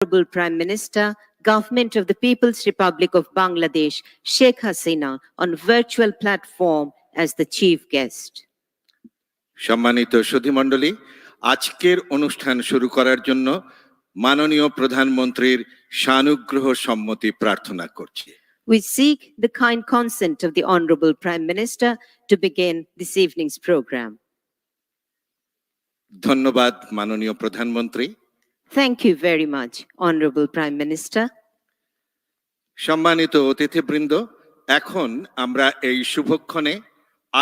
Honorable Prime Minister, Government of the People's Republic of Bangladesh, Sheikh Hasina, on virtual platform as the chief guest. সম্মানিত সুধীমণ্ডলী, আজকের অনুষ্ঠান শুরু করার জন্য মাননীয় প্রধানমন্ত্রীর সানুগ্রহ সম্মতি প্রার্থনা করছি। We seek the kind consent of the Honorable Prime Minister to begin this evening's program. ধন্যবাদ মাননীয় প্রধানমন্ত্রী। Thank you very much, Honorable Prime Minister. সম্মানিত অতিথিবৃন্দ, এখন আমরা এই শুভক্ষণে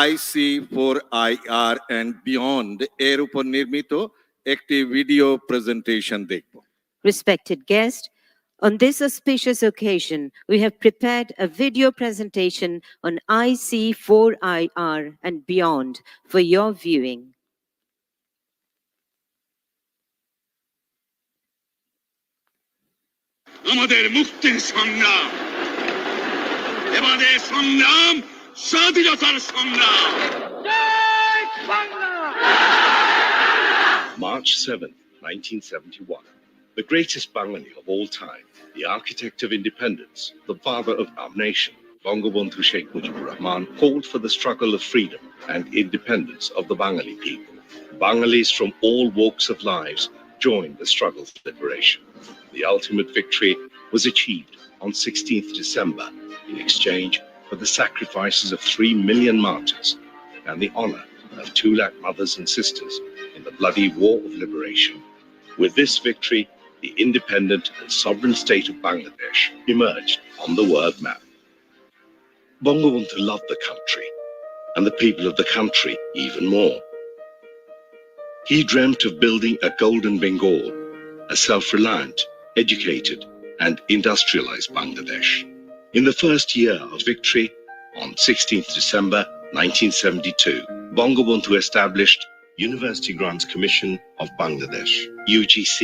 IC4IR and Beyond এর উপর নির্মিত একটি ভিডিও প্রেজেন্টেশন দেখব। Respected guest, on this auspicious occasion, we have prepared a video presentation on IC4IR and Beyond for your viewing. আমাদের মুক্তির সংগ্রাম, এবারে সংগ্রাম স্বাধীনতার সংগ্রাম। March 7, 1971. The greatest Bengali of all time, the architect of independence, the father of our nation, Bangabandhu Sheikh Mujibur Rahman, called for the struggle of freedom and independence of the Bengali people. Bengalis from all walks of lives joined the struggle for liberation. The ultimate victory was achieved on 16th December in exchange for the sacrifices of 3 million martyrs and the honor of 2 lakh mothers and sisters in the bloody war of liberation. With this victory, the independent and sovereign state of Bangladesh emerged on the world map. Bangabandhu loved the country and the people of the country even more. He dreamt of building a golden Bengal, a self-reliant, educated and industrialized Bangladesh. In the first year of victory, on 16th December 1972, Bangabandhu established University Grants Commission of Bangladesh, UGC,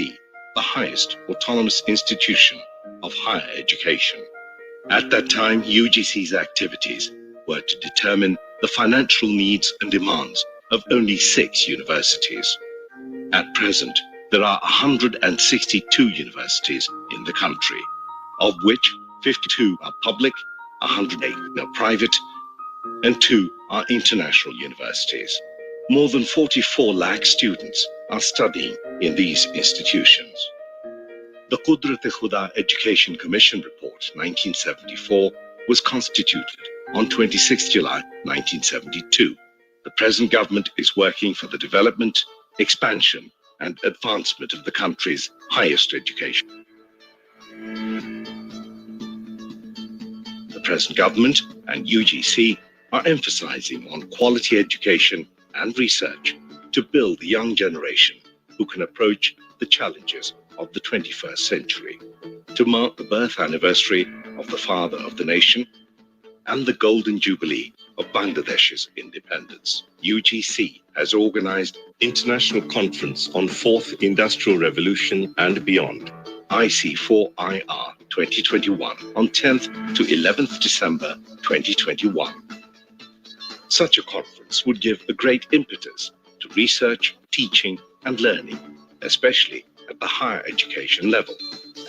the highest autonomous institution of higher education. At that time, UGC's activities were to determine the financial needs and demands of only 6 universities. At present, there are 162 universities in the country, of which 52 are public, 108 are private, and 2 are international universities. More than 44 lakh students are studying in these institutions. The Qudrat-e-Khuda Education Commission Report 1974 was constituted on 26 July 1972. The present government is working for the development, expansion, and advancement of the country's highest education. The present government and UGC are emphasizing on quality education and research to build the young generation who can approach the challenges of the 21st century. To mark the birth anniversary of the father of the nation and the golden jubilee of Bangladesh's independence, UGC has organized International Conference on 4th Industrial Revolution and Beyond, IC4IR 2021, on 10th to 11th December 2021. Such a conference would give a great impetus to research, teaching, and learning, especially at the higher education level,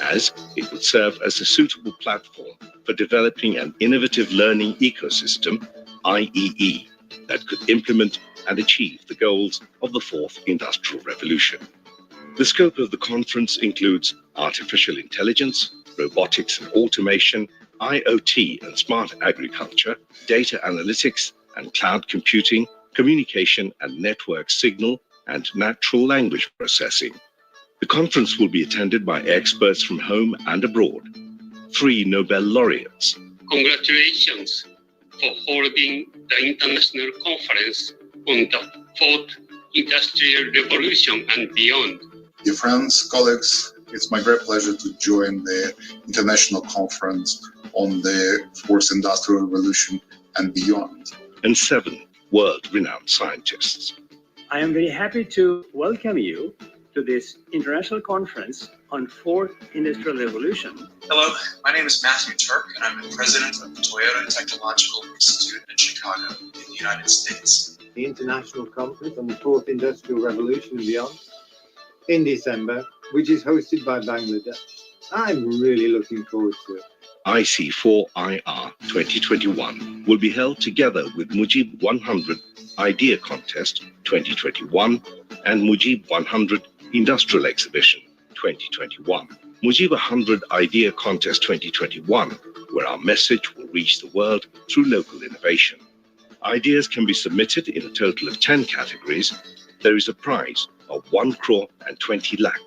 as it would serve as a suitable platform for developing an innovative learning ecosystem, IEE, that could implement and achieve the goals of the 4th Industrial Revolution. The scope of the conference includes artificial intelligence, robotics and automation, IoT and smart agriculture, data analytics and cloud computing, communication and network signal, and natural language processing. The conference will be attended by experts from home and abroad. 3 Nobel laureates. Congratulations for holding the international conference on the 4th Industrial Revolution and Beyond. Dear friends, colleagues, it's my great pleasure to join the international conference on the 4th Industrial Revolution and Beyond. And 7 world-renowned scientists. I am very happy to welcome you to this international conference on 4th Industrial Revolution. Hello, my name is Matthew Turk, and I'm the president of the Toyota Technological Institute in Chicago, in the United States. The International Conference on the 4th Industrial Revolution and Beyond in December which is hosted by Bangladesh. I'm really looking forward to it. IC4IR 2021 will be held together with Mujib 100 Idea Contest 2021 and Mujib 100 Industrial Exhibition 2021. Mujib 100 Idea Contest 2021, where our message will reach the world through local innovation. Ideas can be submitted in a total of 10 categories. There is a prize of 1 crore and 20 lakh.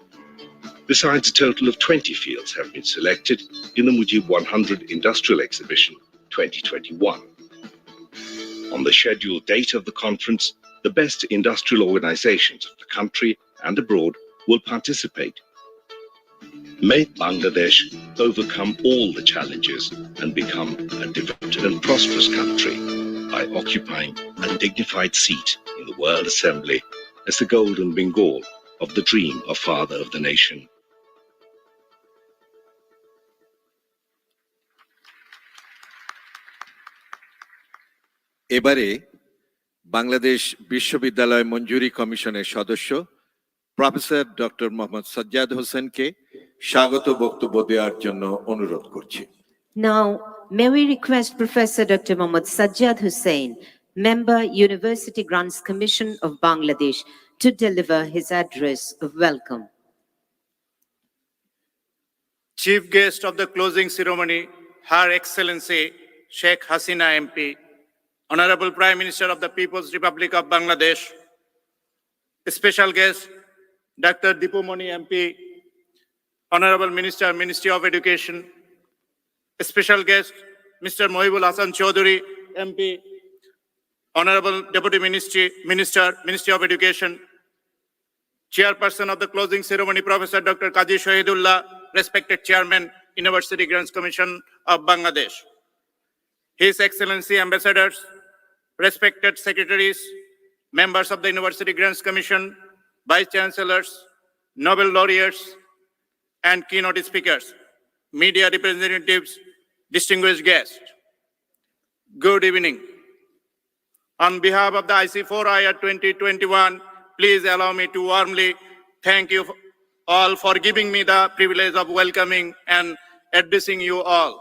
Besides, a total of 20 fields have been selected in the Mujib 100 Industrial Exhibition 2021. On the scheduled date of the conference, the best industrial organizations of the country and abroad will participate. May Bangladesh overcome all the challenges and become a devoted and prosperous country by occupying a dignified seat in the World Assembly as the golden Bengal of the dream of Father of the Nation. এবারে বাংলাদেশ বিশ্ববিদ্যালয় মঞ্জুরি কমিশনের সদস্য professor doctor Mohammad Sajjad হোসেনকে স্বাগত বক্তব্য দেওয়ার জন্য অনুরোধ করছি। Now, may we request Professor Dr. Mohammad Sajjad Hussain, Member, University Grants Commission of Bangladesh, to deliver his address of welcome. Chief guest of the closing ceremony, Her Excellency Sheikh Hasina MP, Honorable Prime Minister of the People's Republic of Bangladesh, special guest Dr. Dipumoni MP, Honorable Minister, Ministry of Education, special guest Mr. Mohibul Hasan Chaudhary MP, Honorable Deputy Minister, Ministry of Education, Chairperson of the closing ceremony, Professor Dr. Qazi Shahidullah, respected Chairman, University Grants Commission of Bangladesh, His Excellency Ambassadors, respected Secretaries, members of the University Grants Commission, Vice Chancellors, Nobel laureates, and keynote speakers, media representatives, distinguished guests. Good evening. On behalf of the IC4IR 2021, please allow me to warmly thank you all for giving me the privilege of welcoming and addressing you all.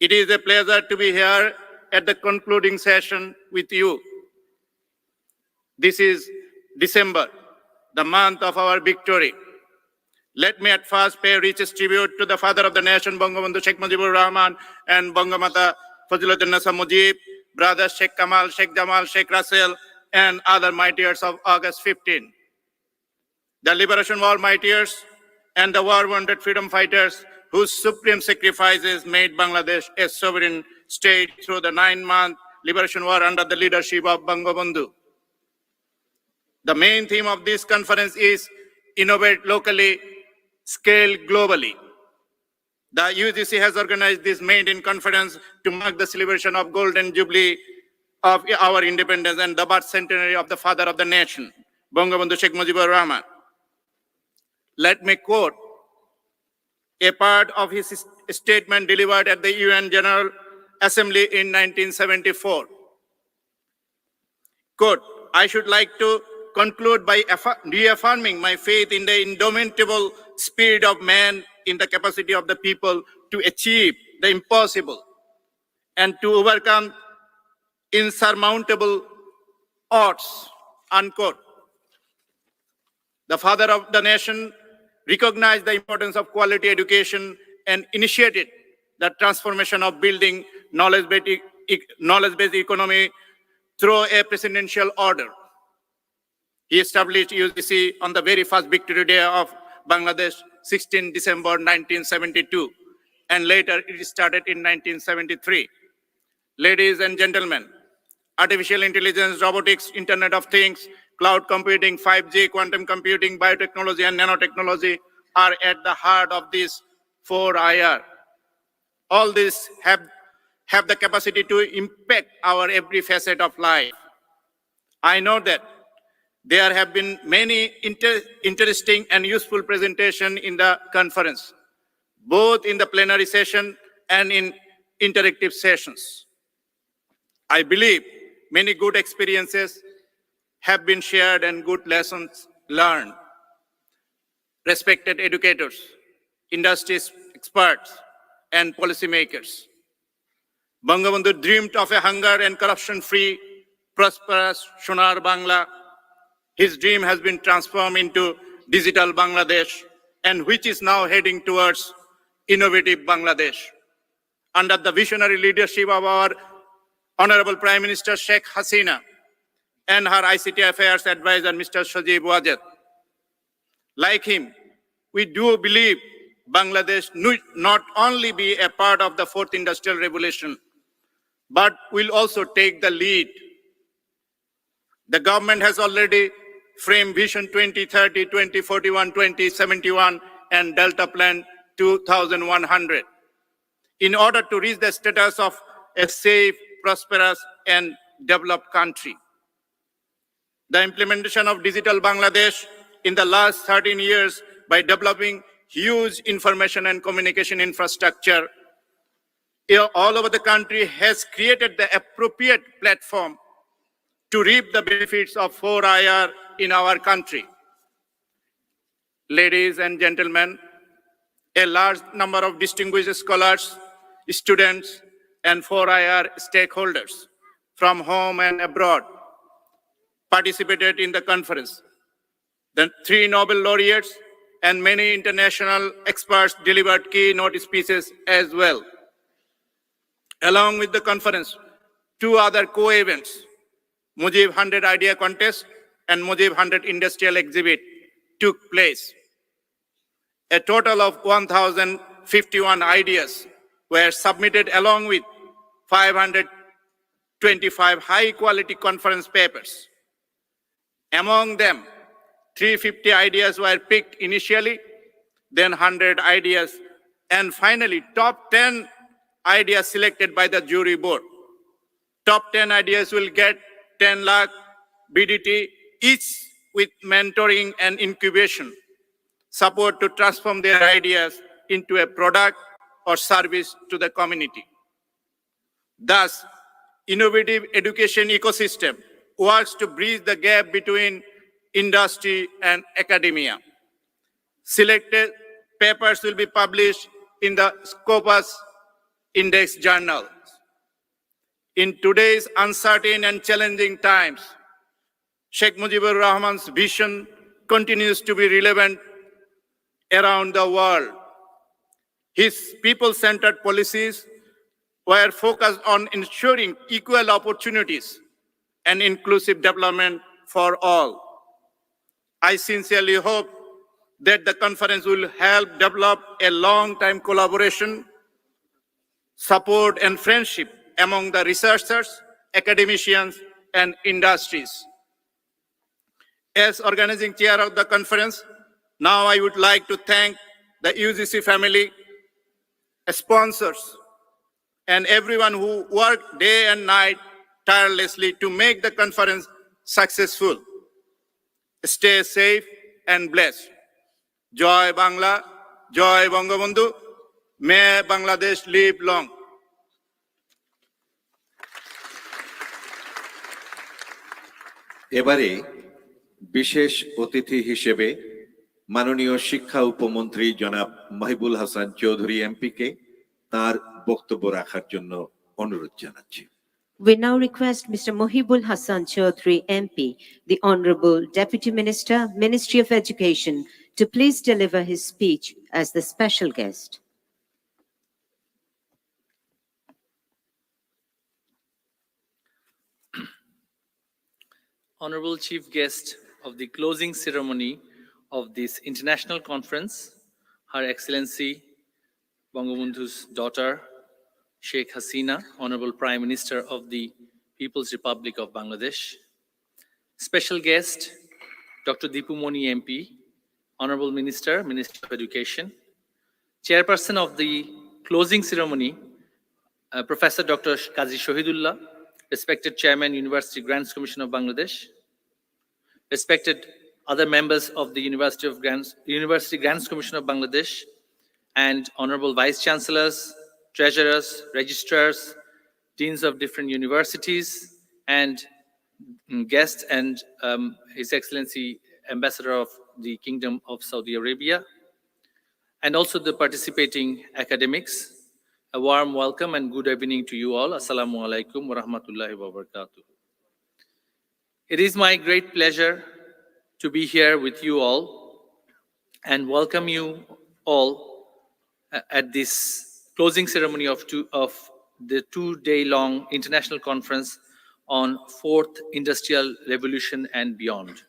It is a pleasure to be here at the concluding session with you. This is December, the month of our victory. Let me at first pay richest tribute to the father of the nation, Bangabandhu Sheikh Mujibur Rahman, and Bangamata Fazilatul Nasa Mujib, brothers Sheikh Kamal, Sheikh Jamal, Sheikh Russell, and other martyrs of August 15. The Liberation War martyrs and the war-wounded freedom fighters whose supreme sacrifices made Bangladesh a sovereign state through the 9-month Liberation War under the leadership of Bangabandhu. The main theme of this conference is innovate locally, scale globally. The UGC has organized this maiden conference to mark the celebration of Golden Jubilee of our independence and the birth centenary of the father of the nation, Bangabandhu Sheikh Mujibur Rahman. Let me quote a part of his statement delivered at the UN General Assembly in 1974. Quote, I should like to conclude by reaffirming my faith in the indomitable spirit of man, in the capacity of the people to achieve the impossible and to overcome insurmountable odds, unquote. The father of the nation recognized the importance of quality education and initiated the transformation of building knowledge-based economy through a presidential order. He established UGC on the very first victory day of Bangladesh, 16 December 1972, and later it started in 1973. Ladies and gentlemen, artificial intelligence, robotics, Internet of Things, cloud computing, 5G, quantum computing, biotechnology, and nanotechnology are at the heart of this 4IR. All these have the capacity to impact our every facet of life. I know that there have been many interesting and useful presentations in the conference, both in the plenary session and in interactive sessions. I believe many good experiences have been shared and good lessons learned. respected educators, industry experts, and policymakers. Bangabandhu dreamed of a hunger and corruption-free, prosperous Sonar Bangla. His dream has been transformed into digital Bangladesh, and which is now heading towards innovative Bangladesh. Under the visionary leadership of our Honorable Prime Minister Sheikh Hasina and her ICT Affairs Advisor Mr. Sajib Wajed. Like him, we do believe Bangladesh need not only be a part of the fourth industrial revolution, but will also take the lead. The government has already framed Vision 2030, 2041, 2071, and Delta Plan 2100 in order to reach the status of a safe, prosperous, and developed country. The implementation of Digital Bangladesh in the last 13 years by developing huge information and communication infrastructure all over the country has created the appropriate platform to reap the benefits of 4IR in our country. Ladies and gentlemen, a large number of distinguished scholars, students, and 4IR stakeholders from home and abroad participated in the conference. The 3 Nobel laureates and many international experts delivered keynote speeches as well. Along with the conference, 2 other co-events, Mujib 100 Idea Contest and Mujib 100 Industrial Exhibit, took place. A total of 1,051 ideas were submitted along with 525 high-quality conference papers. Among them, 350 ideas were picked initially, then 100 ideas, and finally, top 10 ideas selected by the jury board. Top 10 ideas will get 10 lakh BDT, each with mentoring and incubation support to transform their ideas into a product or service to the community. Thus, innovative education ecosystem works to bridge the gap between industry and academia. Selected papers will be published in the Scopus Index journal. In today's uncertain and challenging times, Sheikh Mujibur Rahman's vision continues to be relevant around the world. His people-centered policies were focused on ensuring equal opportunities and inclusive development for all. I sincerely hope that the conference will help develop a long-time collaboration, support, and friendship among the researchers, academicians, and industries. As organizing chair of the conference, now I would like to thank the UGC family, sponsors, and everyone who worked day and night tirelessly to make the conference successful. Stay safe and blessed. Joy Bangla, Joy Bangabandhu, may Bangladesh live long. এবারে বিশেষ অতিথি হিসেবে মাননীয় শিক্ষা উপমন্ত্রী জনাব মহিবুল হাসান চৌধুরী এমপিকে তার বক্তব্য রাখার জন্য অনুরোধ জানাচ্ছি। We now request Mr. Mohibul Hassan Chaudhry MP, the Honorable Deputy Minister, Ministry of Education, to please deliver his speech as the special guest. Honorable Chief Guest of the closing ceremony of this international conference, Her Excellency Bangabandhu's daughter, Sheikh Hasina, Honorable Prime Minister of the People's Republic of Bangladesh. Special guest, Dr. Dipu Moni MP, Honorable Minister, Ministry of Education. Chairperson of the closing ceremony, Professor Dr. Qazi Shahidullah, respected Chairman, University Grants Commission of Bangladesh, respected other members of the University Grants Commission of Bangladesh, and Honorable Vice Chancellors, Treasurers, Registrars, Deans of different universities, and guests, and His Excellency Ambassador of the Kingdom of Saudi Arabia, and also the participating academics. A warm welcome and good evening to you all. Assalamu alaikum wa rahmatullahi wa barakatuh. It is my great pleasure to be here with you all and welcome you all at this closing ceremony of the two-day-long international conference on Fourth Industrial Revolution and beyond.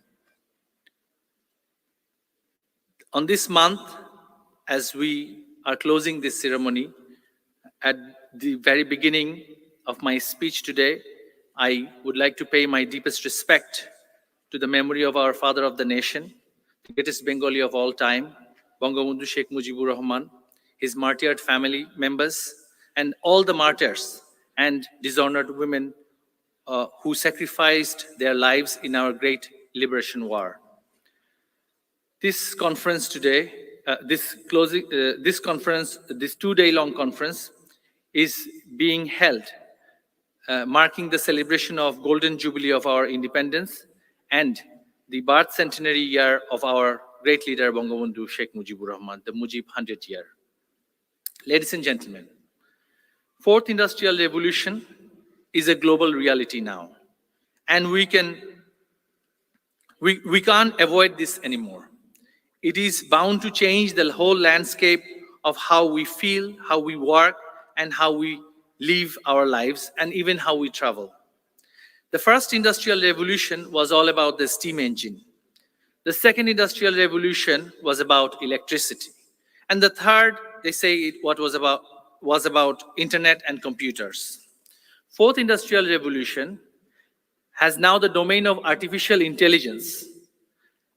On this month, as we are closing this ceremony, at the very beginning of my speech today, I would like to pay my deepest respect to the memory of our father of the nation, the greatest Bengali of all time, Bangabandhu Sheikh Mujibur Rahman, his martyred family members, and all the martyrs and dishonored women who sacrificed their lives in our great liberation war. This conference today, this two-day-long conference is being held, marking the celebration of Golden Jubilee of our independence and the birth centenary year of our great leader Bangabandhu Sheikh Mujibur Rahman, the Mujib 100th year. Ladies and gentlemen, Fourth Industrial Revolution is a global reality now, and we can't avoid this anymore. It is bound to change the whole landscape of how we feel, how we work, and how we live our lives, and even how we travel. The first industrial revolution was all about the steam engine. The second industrial revolution was about electricity. And the third, they say was about internet and computers. Fourth industrial revolution has now the domain of artificial intelligence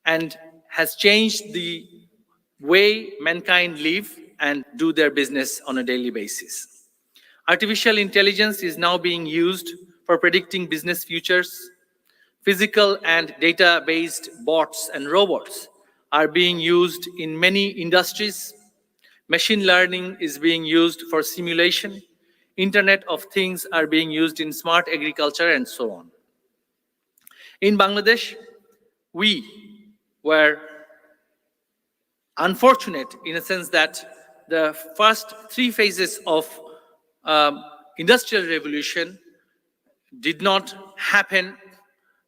and has changed the way mankind live and do their business on a daily basis. Artificial intelligence is now being used for predicting business futures. Physical and data-based bots and robots are being used in many industries. Machine learning is being used for simulation. Internet of Things are being used in smart agriculture and so on. In Bangladesh, we were unfortunate in a sense that the first three phases of industrial revolution did not happen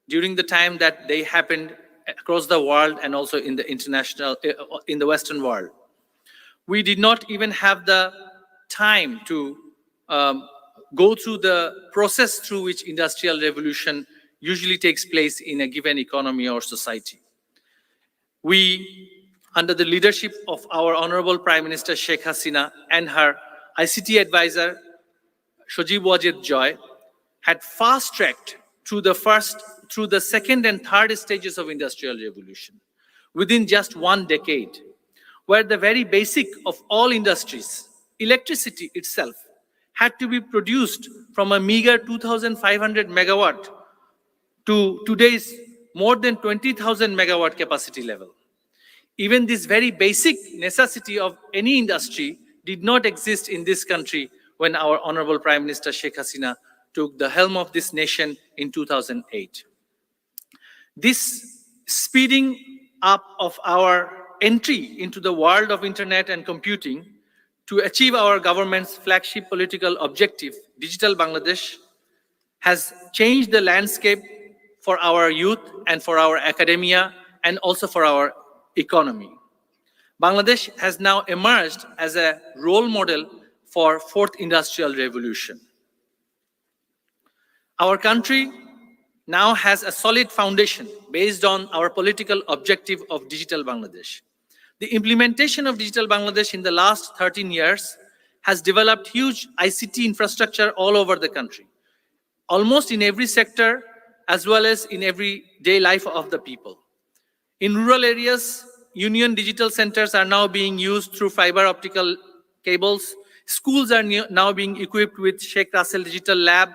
during the time that they happened across the world and also in the Western world. We did not even have the time to go through the process through which industrial revolution usually takes place in a given economy or society. We, under the leadership of our Honorable Prime Minister Sheikh Hasina and her ICT advisor, Shojib Wajid Joy, had fast-tracked through the second and third stages of industrial revolution within just 1 decade, where the very basic of all industries, electricity itself, had to be produced from a meager 2,500 megawatt to today's more than 20,000 megawatt capacity level. Even this very basic necessity of any industry did not exist in this country when our Honorable Prime Minister Sheikh Hasina took the helm of this nation in 2008. This speeding up of our entry into the world of internet and computing to achieve our government's flagship political objective, Digital Bangladesh, has changed the landscape for our youth and for our academia and also for our economy. Bangladesh has now emerged as a role model for Fourth Industrial Revolution. Our country now has a solid foundation based on our political objective of Digital Bangladesh. The implementation of Digital Bangladesh in the last 13 years has developed huge ICT infrastructure all over the country, almost in every sector as well as in everyday life of the people. In rural areas, union digital centers are now being used through fiber optical cables. Schools are now being equipped with Sheikh Russell Digital Lab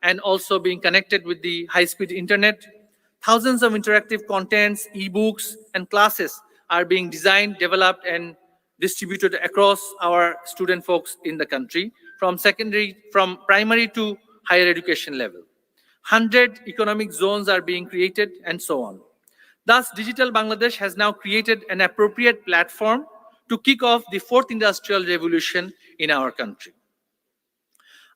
and also being connected with the high-speed internet. Thousands of interactive contents, e-books, and classes are being designed, developed, and distributed across our student folks in the country, from primary to higher education level. 100 economic zones are being created, and so on. Thus, Digital Bangladesh has now created an appropriate platform to kick off the fourth industrial revolution in our country.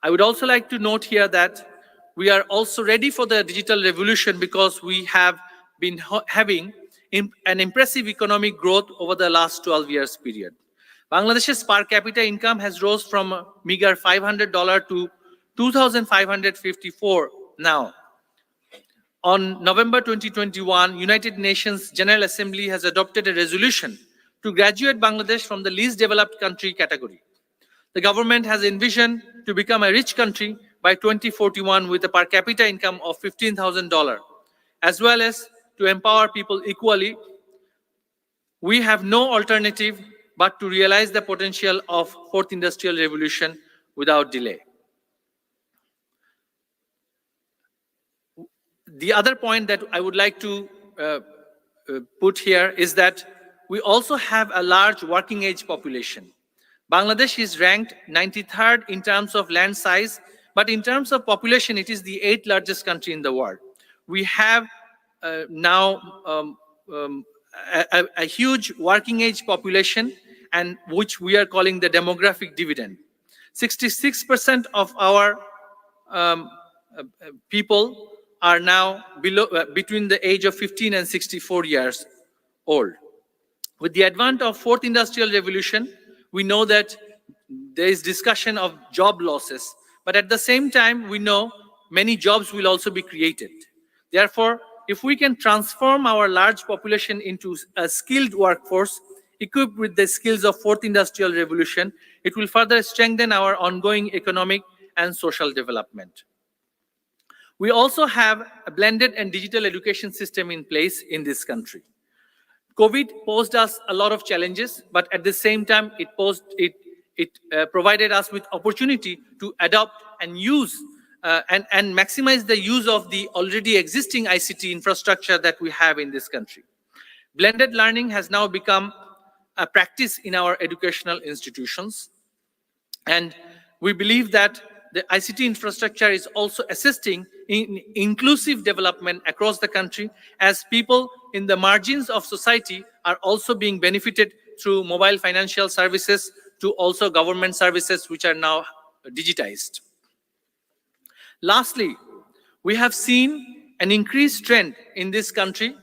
I would also like to note here that we are also ready for the digital revolution because we have been having an impressive economic growth over the last 12 years period. Bangladesh's per capita income has rose from a meager $500 to $2,554 now. On November 2021, United Nations General Assembly has adopted a resolution to graduate Bangladesh from the least developed country category. The government has envisioned to become a rich country by 2041 with a per capita income of $15,000, as well as to empower people equally. We have no alternative but to realize the potential of fourth industrial revolution without delay. The other point that I would like to put here is that we also have a large working age population. Bangladesh is ranked 93rd in terms of land size, but in terms of population, it is the 8th largest country in the world. We have now a huge working age population, and which we are calling the demographic dividend. 66% of our people are now between the age of 15 and 64 years old. With the advent of fourth industrial revolution, we know that there is discussion of job losses, but at the same time, we know many jobs will also be created. Therefore, if we can transform our large population into a skilled workforce, equipped with the skills of fourth industrial revolution, it will further strengthen our ongoing economic and social development. We also have a blended and digital education system in place in this country. COVID posed us a lot of challenges, but at the same time, it provided us with opportunity to adopt and use and maximize the use of the already existing ICT infrastructure that we have in this country. Blended learning has now become a practice in our educational institutions, and we believe that the ICT infrastructure is also assisting in inclusive development across the country, as people in the margins of society are also being benefited through mobile financial services to also government services which are now digitized. Lastly, we have seen an increased trend in this country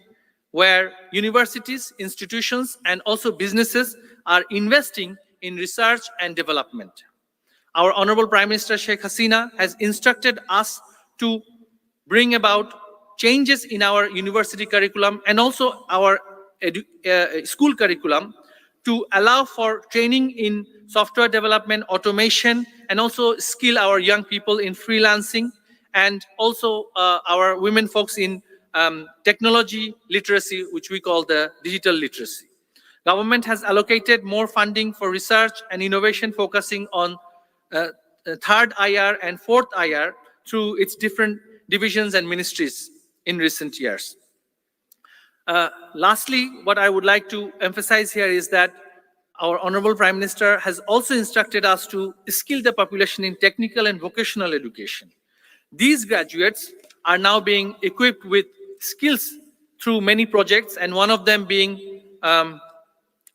where universities, institutions, and also businesses are investing in research and development. Our Honorable Prime Minister Sheikh Hasina has instructed us to bring about changes in our university curriculum and also our school curriculum to allow for training in software development, automation, and also skill our young people in freelancing, and also our women folks in technology literacy, which we call the digital literacy. Government has allocated more funding for research and innovation, focusing on third IR and fourth IR through its different divisions and ministries in recent years. Lastly, what I would like to emphasize here is that our Honorable Prime Minister has also instructed us to skill the population in technical and vocational education. These graduates are now being equipped with skills through many projects, and one of them being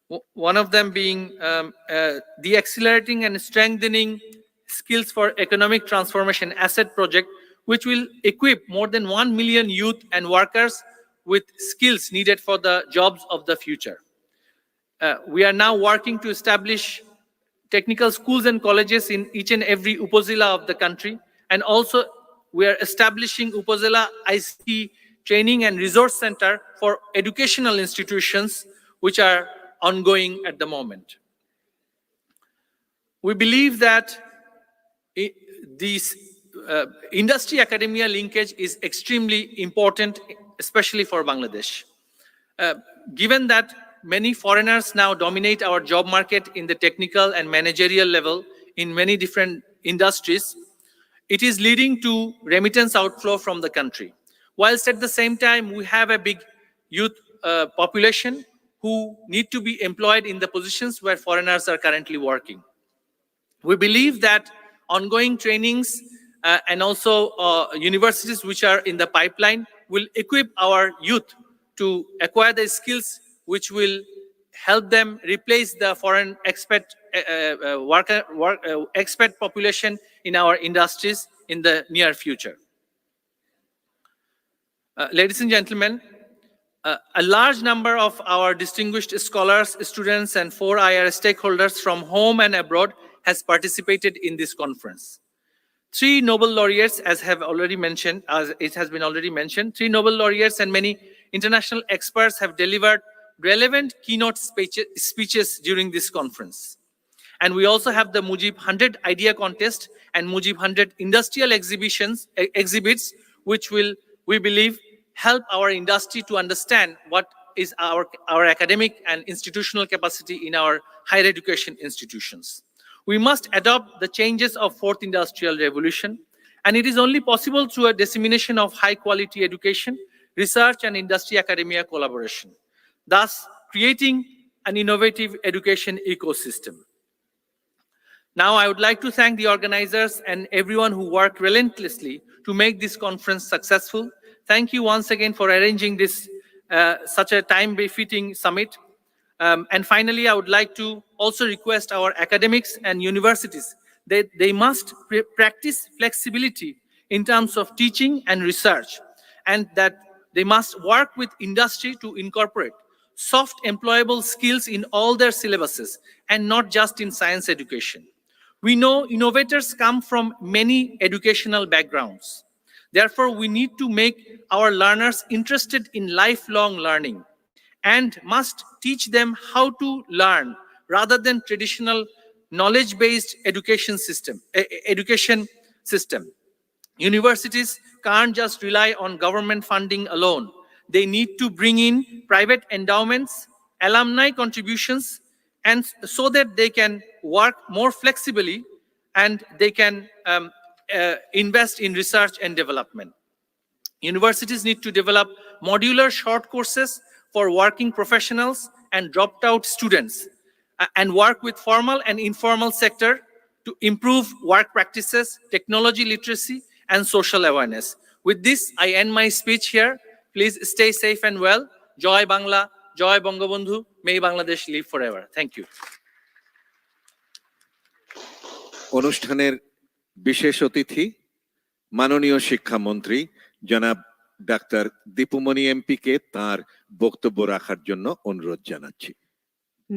the Accelerating and Strengthening Skills for Economic Transformation Asset Project, which will equip more than 1 million youth and workers with skills needed for the jobs of the future. We are now working to establish technical schools and colleges in each and every upazila of the country, and also we are establishing Upazila ICT Training and Resource Center for educational institutions, which are ongoing at the moment. We believe that this industry-academia linkage is extremely important, especially for Bangladesh. Given that many foreigners now dominate our job market in the technical and managerial level in many different industries, it is leading to remittance outflow from the country. Whilst at the same time, we have a big youth population who need to be employed in the positions where foreigners are currently working. We believe that ongoing trainings and also universities which are in the pipeline will equip our youth to acquire the skills which will help them replace the foreign expat population in our industries in the near future. Ladies and gentlemen, a large number of our distinguished scholars, students, and 4IR stakeholders from home and abroad has participated in this conference. 3 Nobel laureates, as it has been already mentioned, 3 Nobel laureates and many international experts have delivered relevant keynote speeches during this conference. And we also have the Mujib 100 Idea Contest and Mujib 100 Industrial exhibits, which will, we believe, help our industry to understand what is our academic and institutional capacity in our higher education institutions. We must adopt the changes of fourth industrial revolution, and it is only possible through a dissemination of high quality education, research and industry academia collaboration, thus creating an innovative education ecosystem. Now, I would like to thank the organizers and everyone who worked relentlessly to make this conference successful. Thank you once again for arranging this such a time-befitting summit. And finally, I would like to also request our academics and universities that they must practice flexibility in terms of teaching and research, and that they must work with industry to incorporate soft employable skills in all their syllabuses and not just in science education. We know innovators come from many educational backgrounds. Therefore, we need to make our learners interested in lifelong learning and must teach them how to learn rather than traditional knowledge-based education system. Universities can't just rely on government funding alone. They need to bring in private endowments, alumni contributions, and so that they can work more flexibly and they can invest in research and development. Universities need to develop modular short courses for working professionals and dropped out students and work with formal and informal sector to improve work practices, technology literacy, and social awareness. With this, I end my speech here. Please stay safe and well. Joy Bangla, Joy Bangabandhu. May Bangladesh live forever. Thank you. অনুষ্ঠানের বিশেষ অতিথি মাননীয় শিক্ষামন্ত্রী জনাব doctor Dipu Moni এমপিকে তার বক্তব্য রাখার জন্য অনুরোধ জানাচ্ছি।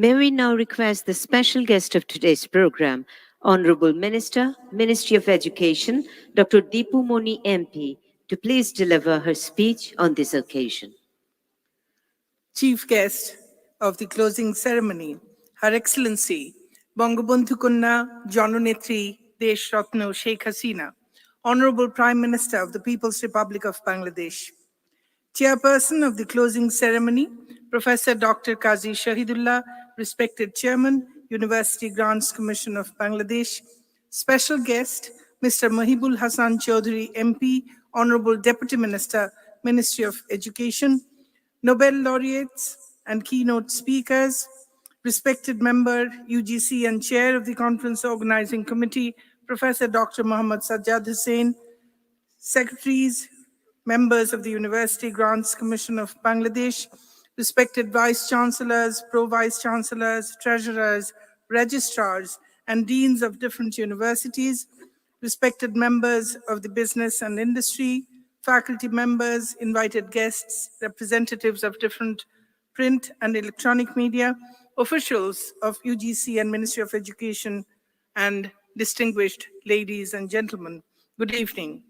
May we now request the special guest of today's program, Honorable Minister, Ministry of Education, Dr. Dipumoni MP, to please deliver her speech on this occasion. Chief guest of the closing ceremony, Her Excellency Bangabandhu Kanna Janonetri Desh Ratna Sheikh Hasina, Honorable Prime Minister of the People's Republic of Bangladesh. Chairperson of the closing ceremony, Professor Dr. Qazi Shahidullah, respected Chairman, University Grants Commission of Bangladesh. Special guest, Mr. Mahibul Hasan Chaudhry, MP, Honorable Deputy Minister, Ministry of Education, Nobel laureates and keynote speakers, respected member, UGC and chair of the conference organizing committee, Professor Dr. Muhammad Sajjad Hussain, secretaries, members of the University Grants Commission of Bangladesh, respected vice chancellors, pro-vice chancellors, treasurers, registrars, and deans of different universities, respected members of the business and industry, faculty members, invited guests, representatives of different print and electronic media, officials of UGC and Ministry of Education, and distinguished ladies and gentlemen, good evening.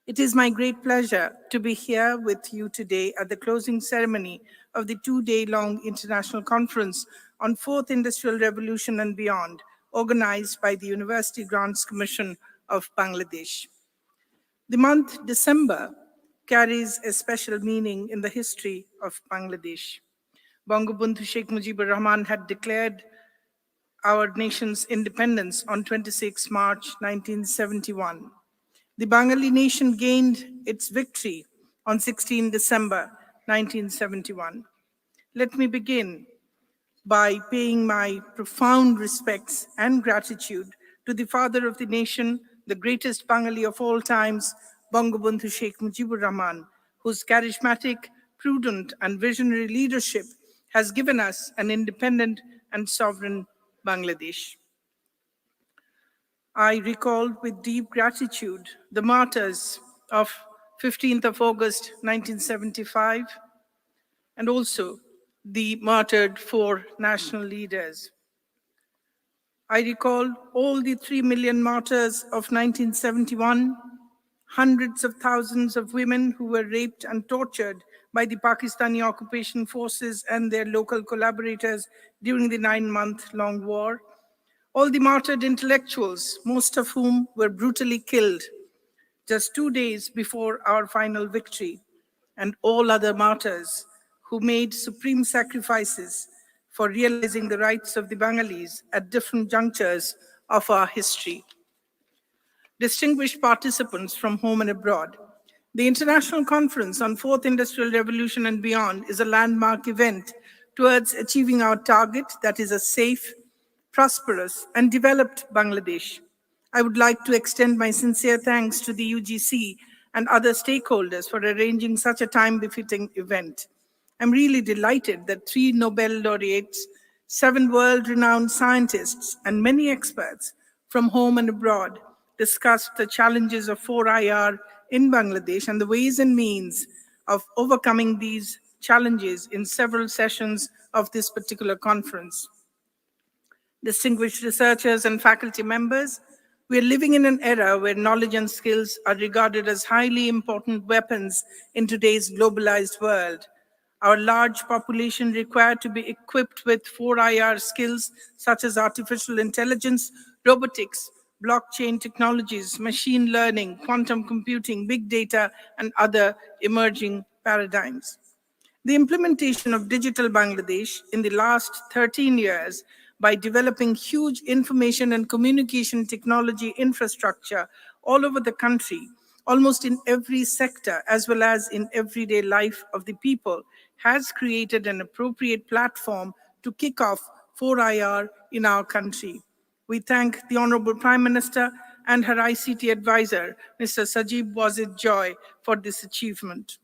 It is my great pleasure to be here with you today at the closing ceremony of the 2-day-long international conference on Fourth Industrial Revolution and Beyond, organized by the University Grants Commission of Bangladesh. The month December carries a special meaning in the history of Bangladesh. Bangabandhu Sheikh Mujibur Rahman had declared our nation's independence on 26 March 1971. The Bengali nation gained its victory on 16 December 1971. Let me begin by paying my profound respects and gratitude to the father of the nation, the greatest Bengali of all times, Bangabandhu Sheikh Mujibur Rahman, whose charismatic, prudent, and visionary leadership has given us an independent and sovereign Bangladesh. I recall with deep gratitude the martyrs of 15th of August 1975 and also the martyred four national leaders. I recall all the 3 million martyrs of 1971, hundreds of thousands of women who were raped and tortured by the Pakistani occupation forces and their local collaborators during the 9-month-long war, all the martyred intellectuals, most of whom were brutally killed just 2 days before our final victory, and all other martyrs who made supreme sacrifices for realizing the rights of the Bengalis at different junctures of our history. Distinguished participants from home and abroad, the International Conference on Fourth Industrial Revolution and Beyond is a landmark event towards achieving our target, that is a safe, prosperous, and developed Bangladesh. I would like to extend my sincere thanks to the UGC and other stakeholders for arranging such a time-befitting event. I'm really delighted that 3 Nobel laureates, 7 world-renowned scientists, and many experts from home and abroad discussed the challenges of 4IR in Bangladesh and the ways and means of overcoming these challenges in several sessions of this particular conference. Distinguished researchers and faculty members, we are living in an era where knowledge and skills are regarded as highly important weapons in today's globalized world. Our large population required to be equipped with 4IR skills such as artificial intelligence, robotics, blockchain technologies, machine learning, quantum computing, big data, and other emerging paradigms. The implementation of Digital Bangladesh in the last 13 years by developing huge information and communication technology infrastructure all over the country, almost in every sector, as well as in everyday life of the people, has created an appropriate platform to kick off 4IR in our country. We thank the Honorable Prime Minister and her ICT advisor, Mr. Sajib Wazid Joy, for this achievement.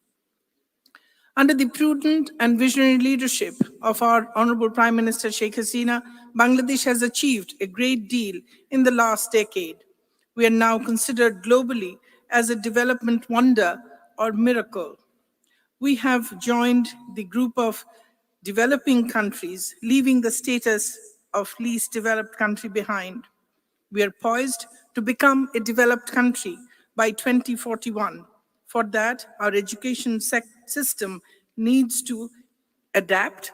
Under the prudent and visionary leadership of our Honorable Prime Minister Sheikh Hasina, Bangladesh has achieved a great deal in the last decade. We are now considered globally as a development wonder or miracle. We have joined the group of developing countries, leaving the status of least developed country behind. We are poised to become a developed country by 2041. For that, our education system needs to adapt,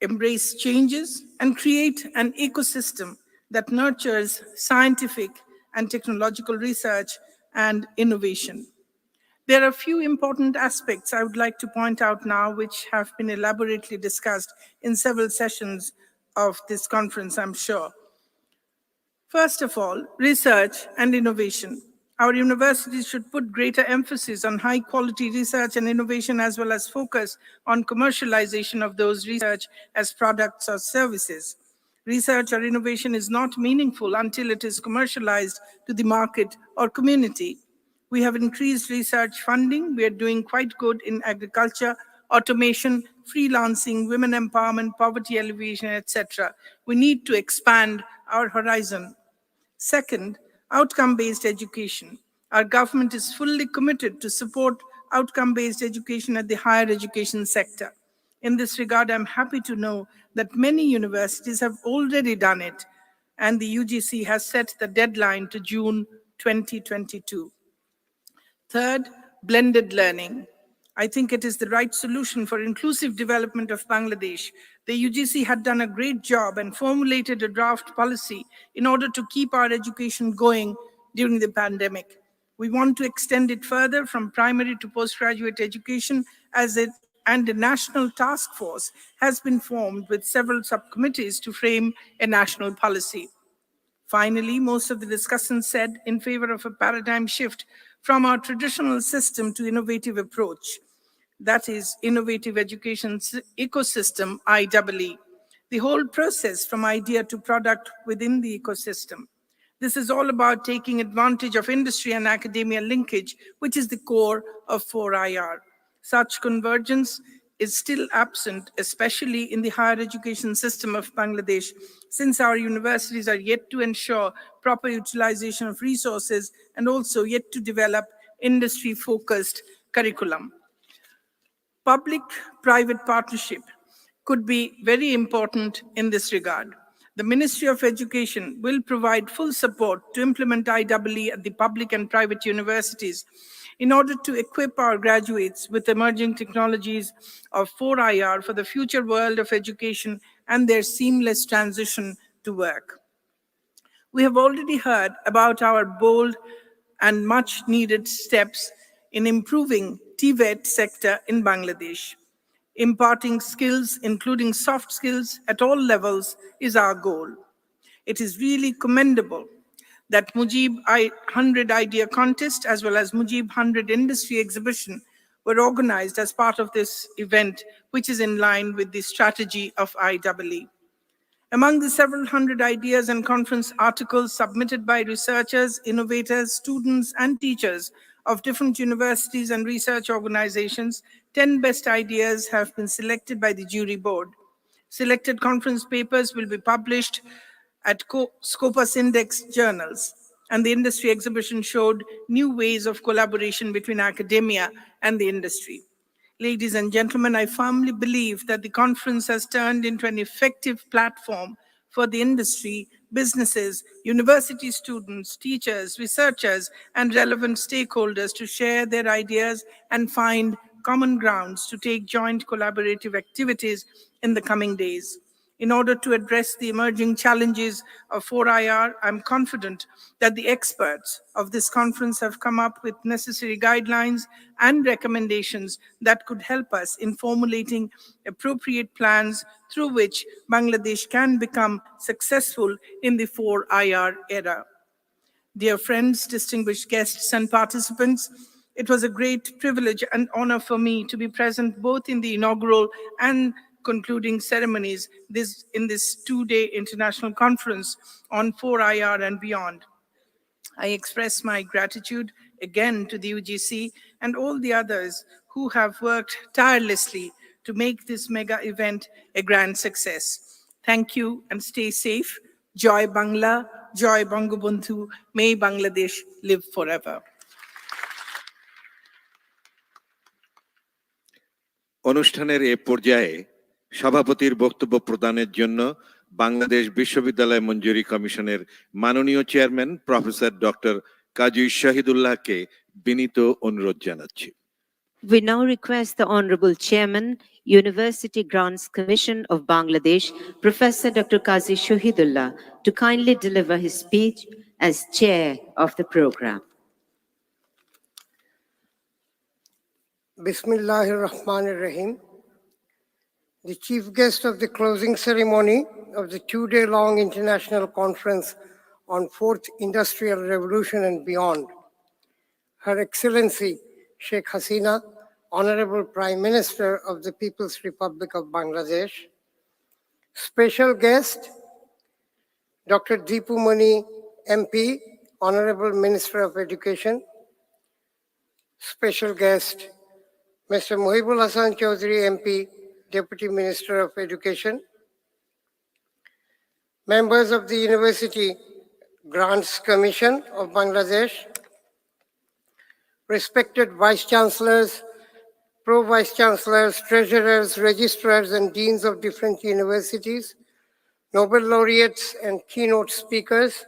embrace changes, and create an ecosystem that nurtures scientific and technological research and innovation. There are a few important aspects I would like to point out now, which have been elaborately discussed in several sessions of this conference, I'm sure. First of all, research and innovation. Our universities should put greater emphasis on high-quality research and innovation, as well as focus on commercialization of those research as products or services. Research or innovation is not meaningful until it is commercialized to the market or community. We have increased research funding. We are doing quite good in agriculture, automation, freelancing, women empowerment, poverty alleviation, etc. We need to expand our horizon. Second, outcome-based education. Our government is fully committed to support outcome-based education at the higher education sector. In this regard, I'm happy to know that many universities have already done it, and the UGC has set the deadline to June 2022. Third, blended learning. I think it is the right solution for inclusive development of Bangladesh. The UGC had done a great job and formulated a draft policy in order to keep our education going during the pandemic. We want to extend it further from primary to postgraduate education, and a national task force has been formed with several subcommittees to frame a national policy. Finally, most of the discussants said in favor of a paradigm shift from our traditional system to innovative approach. That is innovative education ecosystem, IEE. The whole process from idea to product within the ecosystem. This is all about taking advantage of industry and academia linkage, which is the core of 4IR. Such convergence is still absent, especially in the higher education system of Bangladesh, since our universities are yet to ensure proper utilization of resources and also yet to develop industry-focused curriculum. Public-private partnership could be very important in this regard. The Ministry of Education will provide full support to implement IEE at the public and private universities in order to equip our graduates with emerging technologies of 4IR for the future world of education and their seamless transition to work. We have already heard about our bold and much needed steps in improving TVET sector in Bangladesh. Imparting skills, including soft skills at all levels, is our goal. It is really commendable that Mujib 100 Idea Contest as well as Mujib 100 Industry Exhibition were organized as part of this event, which is in line with the strategy of IEE. Among the several hundred ideas and conference articles submitted by researchers, innovators, students, and teachers of different universities and research organizations, 10 best ideas have been selected by the jury board. Selected conference papers will be published at Scopus Index journals, and the industry exhibition showed new ways of collaboration between academia and the industry. Ladies and gentlemen, I firmly believe that the conference has turned into an effective platform for the industry, businesses, university students, teachers, researchers, and relevant stakeholders to share their ideas and find common grounds to take joint collaborative activities in the coming days. In order to address the emerging challenges of 4IR, I'm confident that the experts of this conference have come up with necessary guidelines and recommendations that could help us in formulating appropriate plans through which Bangladesh can become successful in the 4IR era. Dear friends, distinguished guests and participants, it was a great privilege and honor for me to be present both in the inaugural and concluding ceremonies in this two-day international conference on 4IR and beyond. I express my gratitude again to the UGC and all the others who have worked tirelessly to make this mega event a grand success. Thank you and stay safe. Joy Bangla, Joy Bangabandhu, may Bangladesh live forever. অনুষ্ঠানের এ পর্যায়ে সভাপতির বক্তব্য প্রদানের জন্য বাংলাদেশ বিশ্ববিদ্যালয় মঞ্জুরি কমিশনের মাননীয় chairman professor doctor কাজী শহীদুল্লাহকে বিনীত অনুরোধ জানাচ্ছি। We now request the Honorable Chairman, University Grants Commission of Bangladesh, Professor Dr. Qazi Shahidullah, to kindly deliver his speech as chair of the program. Bismillahir Rahmanir Rahim. The chief guest of the closing ceremony of the two-day-long international conference on Fourth Industrial Revolution and beyond, Her Excellency Sheikh Hasina, Honorable Prime Minister of the People's Republic of Bangladesh. Special guest, Dr. Deepu Moni, MP, Honorable Minister of Education. Special guest, Mr. Mohibul Hasan Chaudhry, MP, Deputy Minister of Education. Members of the University Grants Commission of Bangladesh. Respected Vice Chancellors, Pro-Vice Chancellors, Treasurers, Registrars, and Deans of different universities, Nobel Laureates and keynote speakers,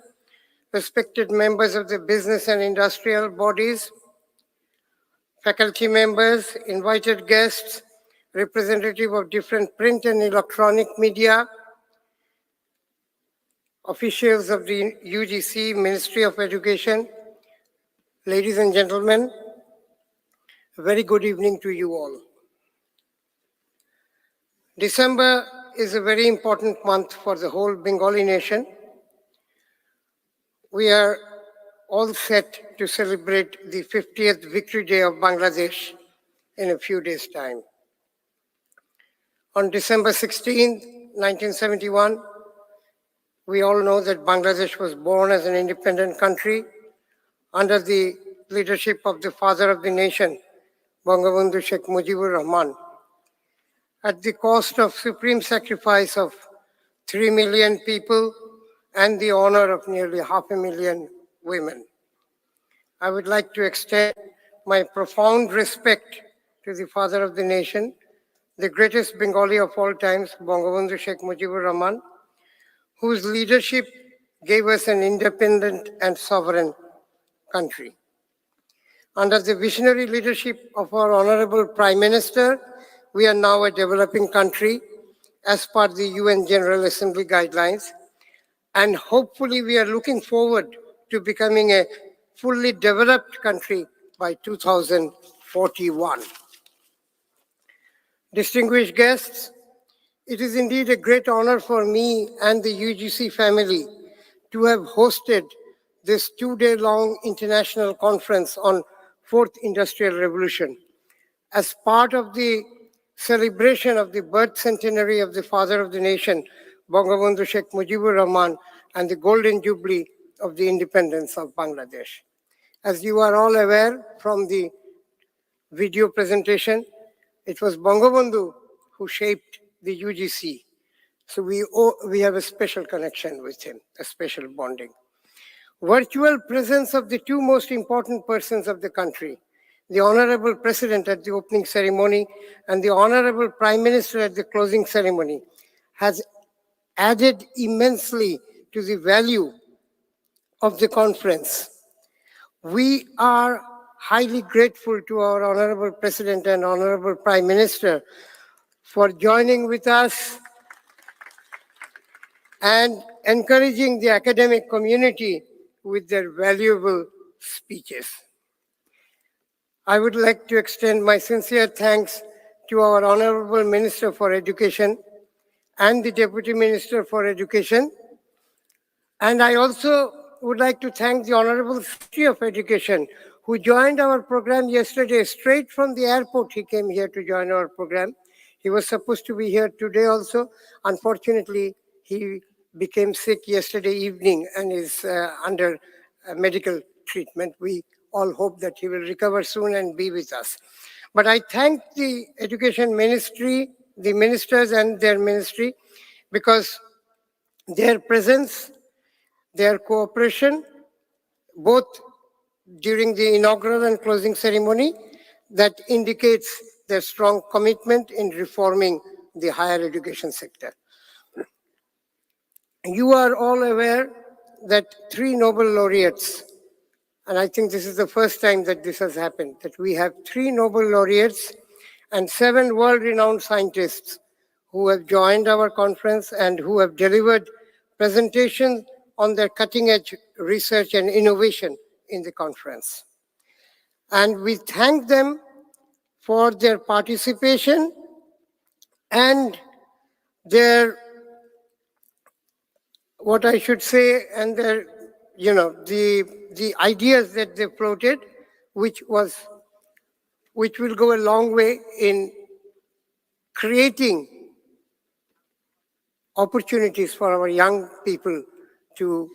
respected members of the business and industrial bodies, faculty members, invited guests, representative of different print and electronic media, officials of the UGC, Ministry of Education, ladies and gentlemen, a very good evening to you all. December is a very important month for the whole Bengali nation. We are all set to celebrate the 50th Victory Day of Bangladesh in a few days' time. On December 16, 1971, we all know that Bangladesh was born as an independent country under the leadership of the father of the nation, Bangabandhu Sheikh Mujibur Rahman, at the cost of supreme sacrifice of 3 million people and the honor of nearly 500,000 women. I would like to extend my profound respect to the father of the nation, the greatest Bengali of all times, Bangabandhu Sheikh Mujibur Rahman, whose leadership gave us an independent and sovereign country. Under the visionary leadership of our Honorable Prime Minister, we are now a developing country as per the UN General Assembly guidelines, and hopefully we are looking forward to becoming a fully developed country by 2041. Distinguished guests, it is indeed a great honor for me and the UGC family to have hosted this 2-day-long international conference on Fourth Industrial Revolution as part of the celebration of the birth centenary of the father of the nation, Bangabandhu Sheikh Mujibur Rahman, and the golden jubilee of the independence of Bangladesh. As you are all aware from the video presentation, it was Bangabandhu who shaped the UGC. So we have a special connection with him, a special bonding. Virtual presence of the two most important persons of the country, the Honorable President at the opening ceremony and the Honorable Prime Minister at the closing ceremony, has added immensely to the value of the conference. We are highly grateful to our Honorable President and Honorable Prime Minister for joining with us and encouraging the academic community with their valuable speeches. I would like to extend my sincere thanks to our Honorable Minister for Education and the Deputy Minister for Education. And I also would like to thank the Honorable Secretary of Education, who joined our program yesterday. Straight from the airport, he came here to join our program. He was supposed to be here today also. Unfortunately, he became sick yesterday evening and is under medical treatment. We all hope that he will recover soon and be with us. But I thank the Education Ministry, the ministers and their ministry, because their presence, their cooperation, both during the inaugural and closing ceremony, that indicates their strong commitment in reforming the higher education sector. You are all aware that 3 Nobel laureates, and I think this is the first time that this has happened, that we have 3 Nobel laureates and 7 world-renowned scientists who have joined our conference and who have delivered presentations on their cutting-edge research and innovation in the conference. And we thank them for their participation and their, what I should say, and their, the ideas that they floated, which will go a long way in creating opportunities for our young people to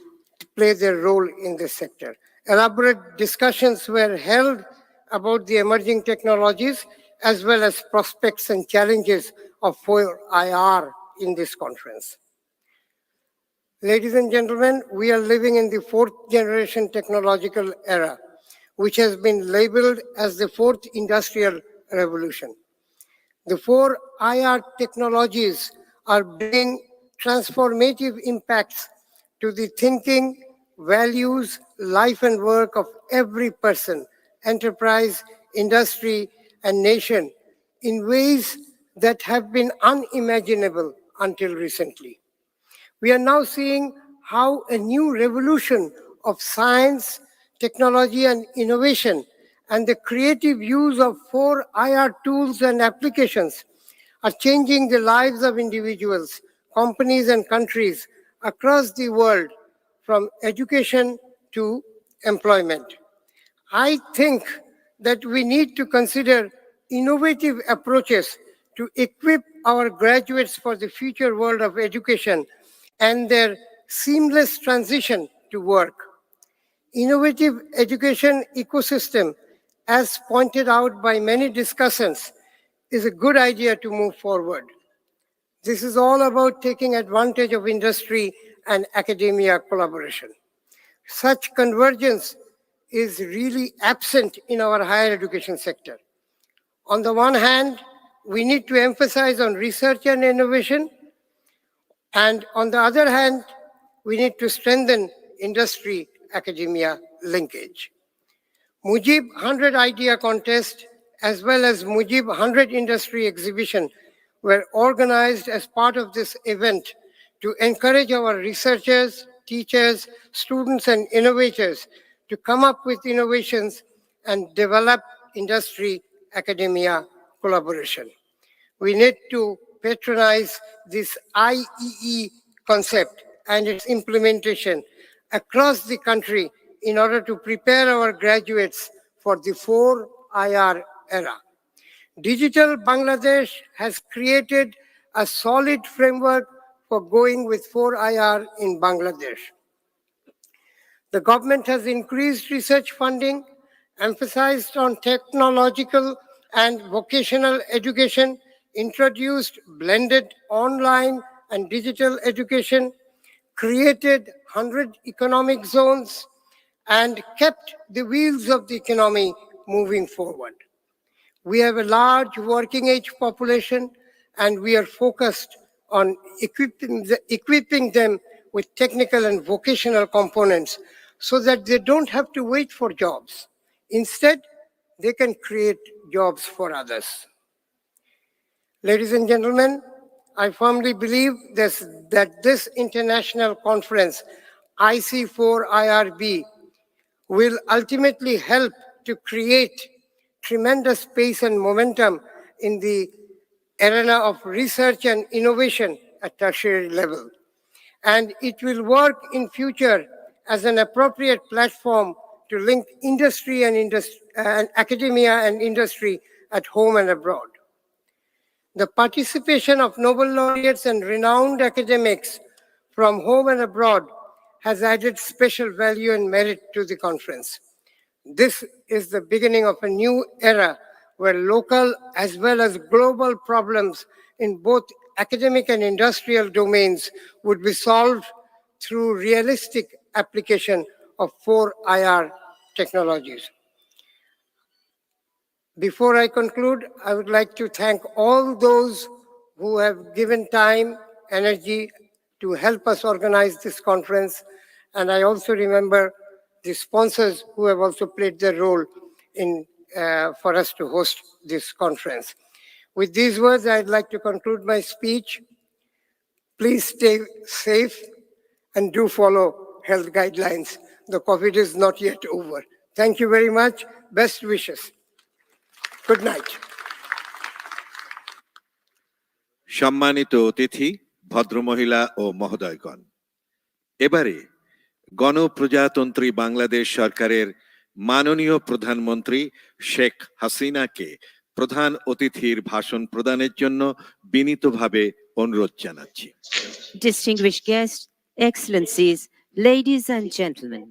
play their role in this sector. Elaborate discussions were held about the emerging technologies as well as prospects and challenges of IC4IR in this conference. Ladies and gentlemen, we are living in the 4th generation technological era, which has been labeled as the 4th industrial revolution. The 4 IR technologies are bringing transformative impacts to the thinking, values, life and work of every person, enterprise, industry, and nation in ways that have been unimaginable until recently. We are now seeing how a new revolution of science, technology, and innovation, and the creative use of 4 IR tools and applications are changing the lives of individuals, companies, and countries across the world, from education to employment. I think that we need to consider innovative approaches to equip our graduates for the future world of education and their seamless transition to work. Innovative education ecosystem as pointed out by many discussants, is a good idea to move forward. This is all about taking advantage of industry and academia collaboration. Such convergence is really absent in our higher education sector. On the one hand, we need to emphasize on research and innovation, and on the other hand, we need to strengthen industry-academia linkage. Mujib 100 Idea Contest as well as Mujib 100 Industry Exhibition were organized as part of this event to encourage our researchers, teachers, students, and innovators to come up with innovations and develop industry-academia collaboration. We need to patronize this IEE concept and its implementation across the country in order to prepare our graduates for the 4IR era. Digital Bangladesh has created a solid framework for going with 4IR in Bangladesh. The government has increased research funding, emphasized on technological and vocational education, introduced blended online and digital education, created 100 economic zones, and kept the wheels of the economy moving forward. We have a large working age population, and we are focused on equipping them with technical and vocational components so that they don't have to wait for jobs. Instead, they can create jobs for others. Ladies and gentlemen, I firmly believe that this international conference, IC4IRB, will ultimately help to create tremendous pace and momentum in the arena of research and innovation at tertiary level. And it will work in future as an appropriate platform to link industry and academia and industry at home and abroad. The participation of Nobel laureates and renowned academics from home and abroad has added special value and merit to the conference. This is the beginning of a new era where local as well as global problems in both academic and industrial domains would be solved through realistic application of 4IR technologies. Before I conclude, I would like to thank all those who have given time, energy to help us organize this conference. And I also remember the sponsors who have also played their role in for us to host this conference. With these words, I'd like to conclude my speech. Please stay safe and do follow health guidelines. The COVID is not yet over. Thank you very much. Best wishes. Good night. সম্মানিত অতিথি, ভদ্রমহিলা ও মহোদয়গণ, এবারে গণপ্রজাতন্ত্রী বাংলাদেশ সরকারের মাননীয় প্রধানমন্ত্রী শেখ হাসিনাকে প্রধান অতিথির ভাষণ প্রদানের জন্য বিনীতভাবে অনুরোধ জানাচ্ছি। Distinguished guests, excellencies, ladies and gentlemen,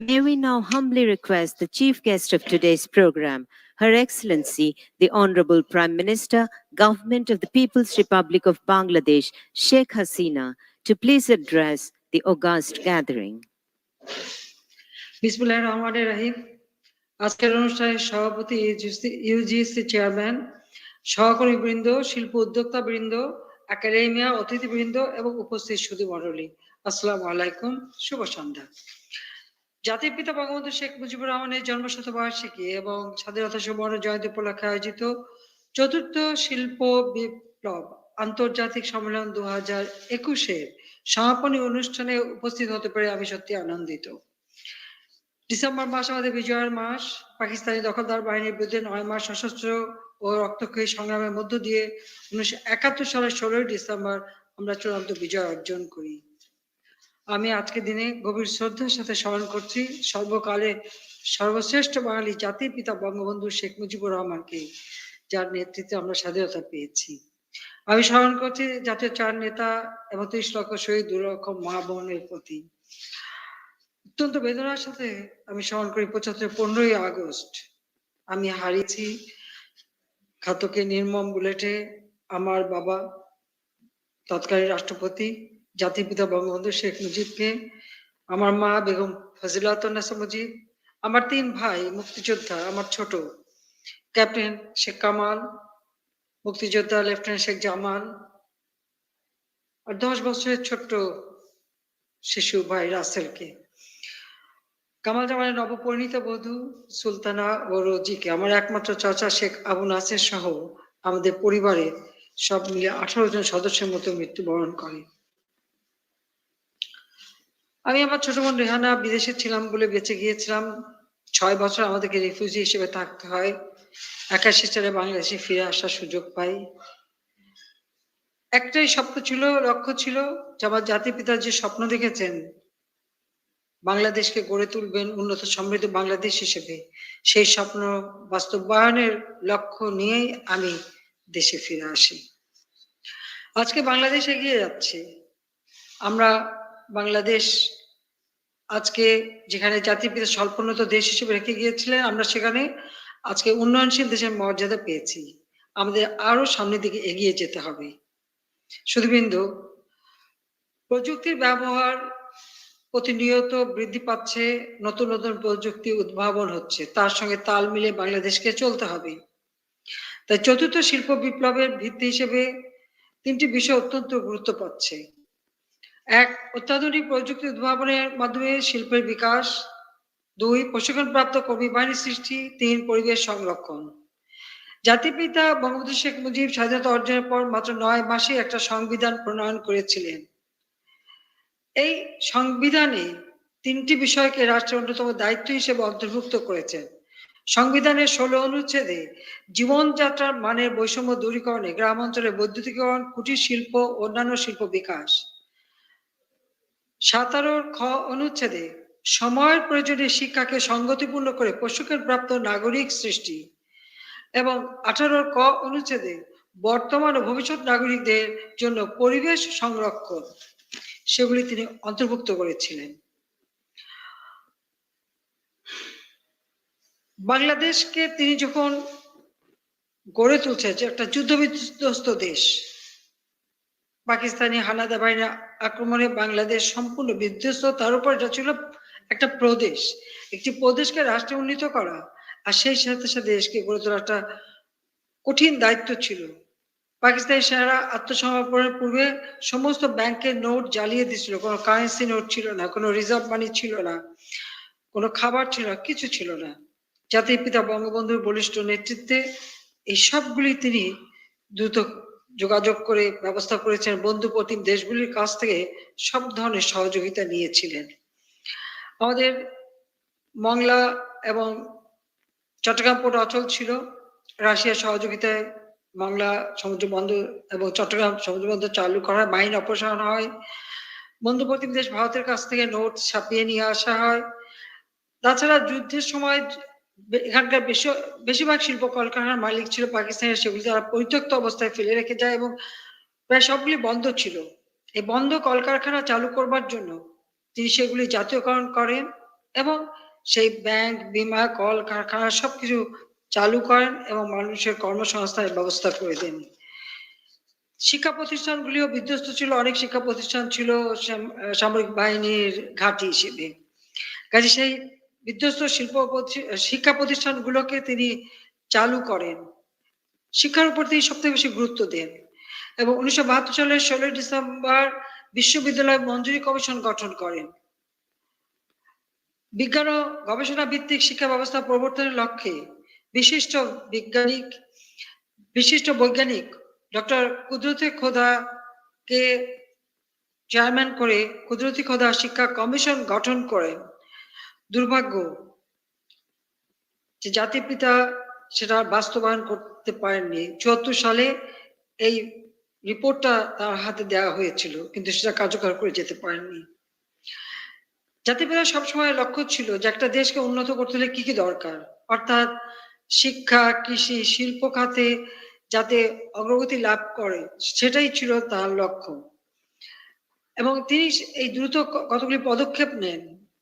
may we now humbly request the chief guest of today's program, Her Excellency, the Honorable Prime Minister, Government of the People's Republic of Bangladesh, Sheikh Hasina, to please address the august gathering. বিসমিল্লাহির রহমানির রহিম। আজকের অনুষ্ঠানের সভাপতি UGC chairman, সহকর্মীবৃন্দ, শিল্প উদ্যোক্তা বৃন্দ, academia অতিথিবৃন্দ এবং উপস্থিত সুধী মণ্ডলী, আসসালামু আলাইকুম, শুভ সন্ধ্যা। জাতির পিতা বঙ্গবন্ধু শেখ মুজিবুর রহমানের জন্মশতবার্ষিকী এবং স্বাধীনতা সুবর্ণ জয়ন্তী উপলক্ষে আয়োজিত চতুর্থ শিল্প বিপ্লব আন্তর্জাতিক সম্মেলন 2021-এর সমাপনী অনুষ্ঠানে উপস্থিত হতে পেরে আমি সত্যি আনন্দিত। ডিসেম্বর মাস আমাদের বিজয়ের মাস। পাকিস্তানি দখলদার বাহিনীর বিরুদ্ধে 9 মাস সশস্ত্র ও রক্তক্ষয়ী সংগ্রামের মধ্য দিয়ে 1971 সালের 16 ডিসেম্বর আমরা চূড়ান্ত বিজয় অর্জন করি। আমি আজকের দিনে গভীর শ্রদ্ধার সাথে স্মরণ করছি সর্বকালের সর্বশ্রেষ্ঠ বাঙালি জাতির পিতা বঙ্গবন্ধু শেখ মুজিবুর রহমানকে, যার নেতৃত্বে আমরা স্বাধীনতা পেয়েছি। আমি স্মরণ করছি জাতীয় 4 নেতা এবং 30 লক্ষ শহীদ, 2 লক্ষ মা বোনের প্রতি। অত্যন্ত বেদনার সাথে আমি স্মরণ করি 15ই আগস্ট আমি হারিয়েছি ঘাতকের নির্মম বুলেটে আমার বাবা তৎকালীন রাষ্ট্রপতি জাতির পিতা বঙ্গবন্ধু শেখ মুজিবকে, আমার মা বেগম ফজিলাতুন্নেছা মুজিব, আমার 3 ভাই মুক্তিযোদ্ধা, আমার ছোট ক্যাপ্টেন শেখ কামাল, মুক্তিযোদ্ধা লেফটেন্যান্ট শেখ জামাল, আর 10 বছরের ছোট্ট শিশু ভাই রাসেলকে। কামাল জামানের নবপরিণীত বধূ সুলতানা ও রোজিকে, আমার একমাত্র চাচা শেখ আবু নাসের সহ আমাদের পরিবারে সব মিলে 18 জন সদস্যের মতো মৃত্যুবরণ করে। আমি আমার ছোট বোন রেহানা বিদেশে ছিলাম বলে বেঁচে গিয়েছিলাম। 6 বছর আমাদেরকে রিফিউজি হিসেবে থাকতে হয়। 81 সালে বাংলাদেশে ফিরে আসার সুযোগ পাই। একটাই স্বপ্ন ছিল, লক্ষ্য ছিল যে আমার জাতির পিতা যে স্বপ্ন দেখেছেন বাংলাদেশকে গড়ে তুলবেন উন্নত সমৃদ্ধ বাংলাদেশ হিসেবে, সেই স্বপ্ন বাস্তবায়নের লক্ষ্য নিয়েই আমি দেশে ফিরে আসি। আজকে বাংলাদেশ এগিয়ে যাচ্ছে। আমরা বাংলাদেশ আজকে যেখানে জাতির পিতা স্বল্পোন্নত দেশ হিসেবে রেখে গিয়েছিলেন, আমরা সেখানে আজকে উন্নয়নশীল দেশের মর্যাদা পেয়েছি। আমাদের আরো সামনের দিকে এগিয়ে যেতে হবে। সুধীবৃন্দ, প্রযুক্তির ব্যবহার প্রতিনিয়ত বৃদ্ধি পাচ্ছে, নতুন নতুন প্রযুক্তি উদ্ভাবন হচ্ছে, তার সঙ্গে তাল মিলিয়ে বাংলাদেশকে চলতে হবে। তাই চতুর্থ শিল্প বিপ্লবের ভিত্তি হিসেবে 3টি বিষয় অত্যন্ত গুরুত্ব পাচ্ছে। 1, অত্যাধুনিক প্রযুক্তি উদ্ভাবনের মাধ্যমে শিল্পের বিকাশ। 2, প্রশিক্ষণপ্রাপ্ত কর্মী বাহিনী সৃষ্টি। 3, পরিবেশ সংরক্ষণ। জাতির পিতা বঙ্গবন্ধু শেখ মুজিব স্বাধীনতা অর্জনের পর মাত্র 9 মাসে একটা সংবিধান প্রণয়ন করেছিলেন। এই সংবিধানে 3টি বিষয়কে রাষ্ট্রের অন্যতম দায়িত্ব হিসেবে অন্তর্ভুক্ত করেছেন। সংবিধানের 16 অনুচ্ছেদে জীবনযাত্রার মানের বৈষম্য দূরীকরণে গ্রাম অঞ্চলের বৈদ্যুতিকরণ, কুটির শিল্প, অন্যান্য শিল্প বিকাশ। 17 খ অনুচ্ছেদে সময়ের প্রয়োজনে শিক্ষাকে সংগতিপূর্ণ করে প্রশিক্ষণপ্রাপ্ত নাগরিক সৃষ্টি এবং 18 ক অনুচ্ছেদে বর্তমান ও ভবিষ্যৎ নাগরিকদের জন্য পরিবেশ সংরক্ষণ সেগুলি তিনি অন্তর্ভুক্ত করেছিলেন। বাংলাদেশকে তিনি যখন গড়ে তুলছেন যে একটা যুদ্ধ বিধ্বস্ত দেশ, পাকিস্তানি হানাদার বাহিনীর আক্রমণে বাংলাদেশ সম্পূর্ণ বিধ্বস্ত, তার উপর এটা ছিল একটা প্রদেশ, একটি প্রদেশকে রাষ্ট্রে উন্নীত করা আর সেই সাথে সাথে দেশকে গড়ে তোলা একটা কঠিন দায়িত্ব ছিল। পাকিস্তানি সেনারা আত্মসমর্পণের পূর্বে সমস্ত ব্যাংকের নোট জ্বালিয়ে দিয়েছিল, কোনো কারেন্সি নোট ছিল না, কোনো রিজার্ভ মানি ছিল না, কোনো খাবার ছিল না, কিছু ছিল না। জাতির পিতা বঙ্গবন্ধুর বলিষ্ঠ নেতৃত্বে এই সবগুলি তিনি দ্রুত যোগাযোগ করে ব্যবস্থা করেছেন, বন্ধু প্রতিম দেশগুলির কাছ থেকে সব ধরনের সহযোগিতা নিয়েছিলেন। আমাদের মংলা এবং চট্টগ্রাম পোর্ট অচল ছিল, রাশিয়ার সহযোগিতায় মংলা সমুদ্র বন্দর এবং চট্টগ্রাম সমুদ্র বন্দর চালু করা, মাইন অপসারণ হয়, বন্ধু প্রতিম দেশ ভারতের কাছ থেকে নোট ছাপিয়ে নিয়ে আসা হয়। তাছাড়া যুদ্ধের সময় এখানকার বেশিরভাগ শিল্প কলকারখানার মালিক ছিল পাকিস্তানের, সেগুলি তারা পরিত্যক্ত অবস্থায় ফেলে রেখে যায় এবং প্রায় সবগুলি বন্ধ ছিল। এই বন্ধ কলকারখানা চালু করবার জন্য তিনি সেগুলি জাতীয়করণ করেন এবং সেই ব্যাংক, বিমা, কল কারখানা সবকিছু চালু করেন এবং মানুষের কর্মসংস্থানের ব্যবস্থা করে দেন। শিক্ষা প্রতিষ্ঠানগুলিও বিধ্বস্ত ছিল, অনেক শিক্ষা প্রতিষ্ঠান ছিল সামরিক বাহিনীর ঘাঁটি হিসেবে। কাজে সেই বিধ্বস্ত শিক্ষা প্রতিষ্ঠানগুলোকে তিনি চালু করেন, শিক্ষার উপর তিনি সবথেকে বেশি গুরুত্ব দেন এবং 1972 সালের 16 ডিসেম্বর বিশ্ববিদ্যালয় মঞ্জুরি কমিশন গঠন করেন। বিজ্ঞান ও গবেষণা ভিত্তিক শিক্ষা ব্যবস্থা প্রবর্তনের লক্ষ্যে বিশিষ্ট বৈজ্ঞানিক ডক্টর কুদরতি খোদাকে চেয়ারম্যান করে কুদরতি খোদা শিক্ষা কমিশন গঠন করেন। দুর্ভাগ্য যে জাতির পিতা সেটা বাস্তবায়ন করতে পারেননি। 74 সালে এই রিপোর্টটা তার হাতে দেওয়া হয়েছিল, কিন্তু সেটা কার্যকর করে যেতে পারেননি। জাতির পিতা সবসময় লক্ষ্য ছিল যে একটা দেশকে উন্নত করতে হলে কি কি দরকার, অর্থাৎ শিক্ষা, কৃষি, শিল্প খাতে যাতে অগ্রগতি লাভ করে, সেটাই ছিল তার লক্ষ্য। এবং তিনি এই দ্রুত কতগুলি পদক্ষেপ নেন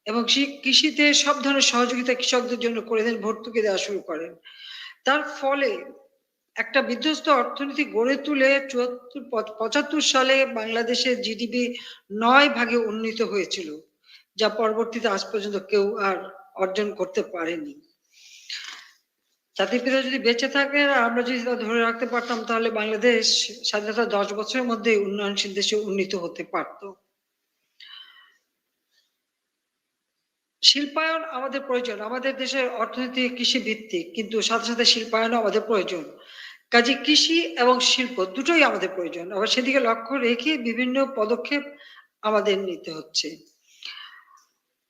এবং কৃষিতে সব ধরনের সহযোগিতা কৃষকদের জন্য করে দেন, ভর্তুকি দেওয়া শুরু করেন। তার ফলে একটা বিধ্বস্ত অর্থনীতি গড়ে তুলে 75 সালে বাংলাদেশের জিডিপি 9 ভাগে উন্নীত হয়েছিল, যা পরবর্তীতে আজ পর্যন্ত কেউ আর অর্জন করতে পারেনি। জাতির পিতা যদি বেঁচে থাকে আর আমরা যদি তা ধরে রাখতে পারতাম, তাহলে বাংলাদেশ স্বাধীনতা 10 বছরের মধ্যে উন্নয়নশীল দেশে উন্নীত হতে পারত। শিল্পায়ন আমাদের প্রয়োজন, আমাদের দেশের অর্থনীতি কৃষি ভিত্তিক, কিন্তু সাথে সাথে শিল্পায়নও আমাদের প্রয়োজন। কাজে কৃষি এবং শিল্প দুটোই আমাদের প্রয়োজন, আবার সেদিকে লক্ষ্য রেখে বিভিন্ন পদক্ষেপ আমাদের নিতে হচ্ছে।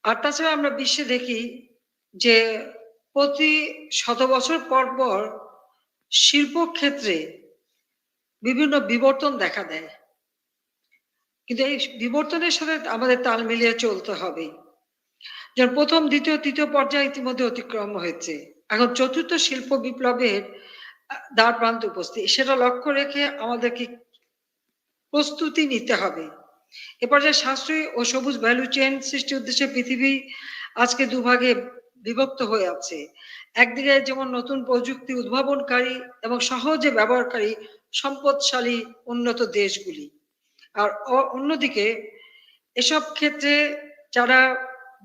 আর তাছাড়া আমরা বিশ্বে দেখি যে প্রতি 100 বছর পর পর শিল্প ক্ষেত্রে বিভিন্ন বিবর্তন দেখা দেয়, কিন্তু এই বিবর্তনের সাথে আমাদের তাল মিলিয়ে চলতে হবে। যেমন প্রথম, দ্বিতীয়, তৃতীয় পর্যায়ে ইতিমধ্যে অতিক্রম হয়েছে, এখন চতুর্থ শিল্প বিপ্লবের দ্বার প্রান্তে উপস্থিত, সেটা লক্ষ্য রেখে আমাদেরকে প্রস্তুতি নিতে হবে। এ পর্যায়ে সাশ্রয়ী ও সবুজ ভ্যালু চেইন সৃষ্টির উদ্দেশ্যে পৃথিবী আজকে দুভাগে বিভক্ত হয়ে আছে। একদিকে যেমন নতুন প্রযুক্তি উদ্ভাবনকারী এবং সহজে ব্যবহারকারী সম্পদশালী উন্নত দেশগুলি, আর অন্যদিকে এসব ক্ষেত্রে যারা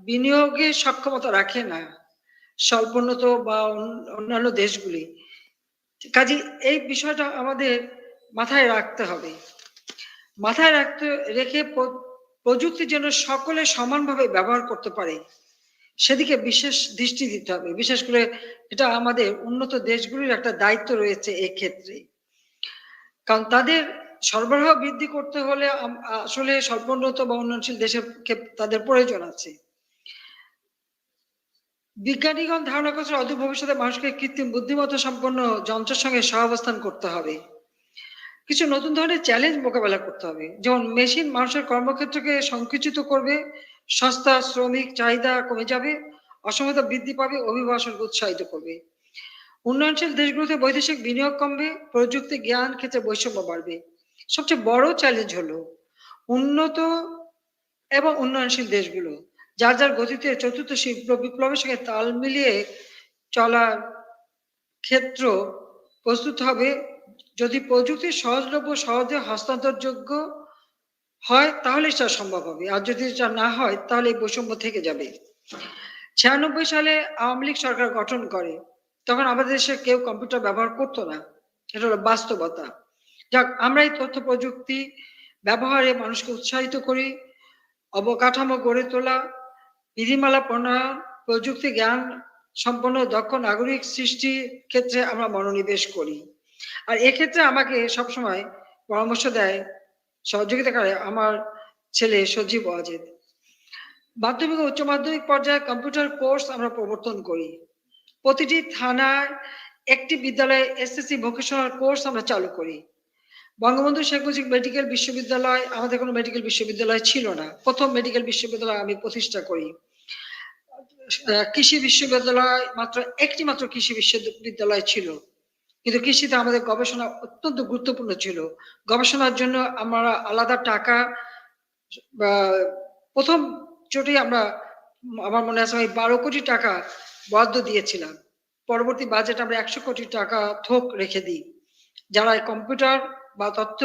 বিনিয়োগে সক্ষমতা রাখে না, স্বল্পোন্নত বা অন্যান্য দেশগুলি। কাজে এই বিষয়টা আমাদের মাথায় রাখতে হবে। মাথায় রেখে প্রযুক্তির জন্য সকলে সমানভাবে ব্যবহার করতে পারে সেদিকে বিশেষ দৃষ্টি দিতে হবে। বিশেষ করে এটা আমাদের উন্নত দেশগুলির একটা দায়িত্ব রয়েছে এই ক্ষেত্রে, কারণ তাদের সরবরাহ বৃদ্ধি করতে হলে আসলে স্বল্পোন্নত বা উন্নয়নশীল দেশের তাদের প্রয়োজন আছে। বিজ্ঞানীগণ ধারণা করছে অদূর ভবিষ্যতে মানুষকে কৃত্রিম বুদ্ধিমত্তা সম্পন্ন যন্ত্রের সঙ্গে সহাবস্থান করতে হবে। কিছু নতুন ধরনের চ্যালেঞ্জ মোকাবেলা করতে হবে, যেমন মেশিন মানুষের কর্মক্ষেত্রকে সংকুচিত করবে, সস্তা শ্রমিক চাহিদা কমে যাবে, অসমতা বৃদ্ধি পাবে, অভিবাসনকে উৎসাহিত করবে। উন্নয়নশীল দেশগুলোতে বৈদেশিক বিনিয়োগ কমবে, প্রযুক্তি জ্ঞান ক্ষেত্রে বৈষম্য বাড়বে। সবচেয়ে বড় চ্যালেঞ্জ হলো উন্নত এবং উন্নয়নশীল দেশগুলো যার যার গতিতে চতুর্থ শিল্প বিপ্লবের সঙ্গে তাল মিলিয়ে চলার ক্ষেত্র প্রস্তুত হবে। যদি প্রযুক্তি সহজলভ্য, সহজে হস্তান্তরযোগ্য হয় তাহলে সেটা সম্ভব হবে, আর যদি এটা না হয় তাহলে এই বৈষম্য থেকে যাবে। 96 সালে আওয়ামী লীগ সরকার গঠন করে, তখন আমাদের দেশে কেউ কম্পিউটার ব্যবহার করতো না, এটা হলো বাস্তবতা। যাক, আমরা এই তথ্য প্রযুক্তি ব্যবহারে মানুষকে উৎসাহিত করি, অবকাঠামো গড়ে তোলা, বিধিমালা প্রণয়ন, প্রযুক্তি জ্ঞান সম্পন্ন দক্ষ নাগরিক সৃষ্টির ক্ষেত্রে আমরা মনোনিবেশ করি। আর এক্ষেত্রে আমাকে সবসময় পরামর্শ দেয়, সহযোগিতা করে আমার ছেলে সজীব ওয়াজেদ। মাধ্যমিক ও উচ্চ মাধ্যমিক পর্যায়ে কম্পিউটার কোর্স আমরা প্রবর্তন করি। প্রতিটি থানায় একটি বিদ্যালয়ে এসএসসি ভোকেশনাল কোর্স আমরা চালু করি। বঙ্গবন্ধু শেখ মুজিব মেডিকেল বিশ্ববিদ্যালয়, আমাদের কোনো মেডিকেল বিশ্ববিদ্যালয় ছিল না, প্রথম মেডিকেল বিশ্ববিদ্যালয় আমি প্রতিষ্ঠা করি। কৃষি বিশ্ববিদ্যালয় একটি মাত্র কৃষি বিশ্ববিদ্যালয় ছিল, কিন্তু কৃষিতে আমাদের গবেষণা অত্যন্ত গুরুত্বপূর্ণ ছিল। গবেষণার জন্য আমরা আলাদা টাকা প্রথম চোটে আমার মনে আছে 12 কোটি টাকা বরাদ্দ দিয়েছিলাম। পরবর্তী বাজেট আমরা 100 কোটি টাকা থোক রেখে দিই, যারা কম্পিউটার বা তথ্য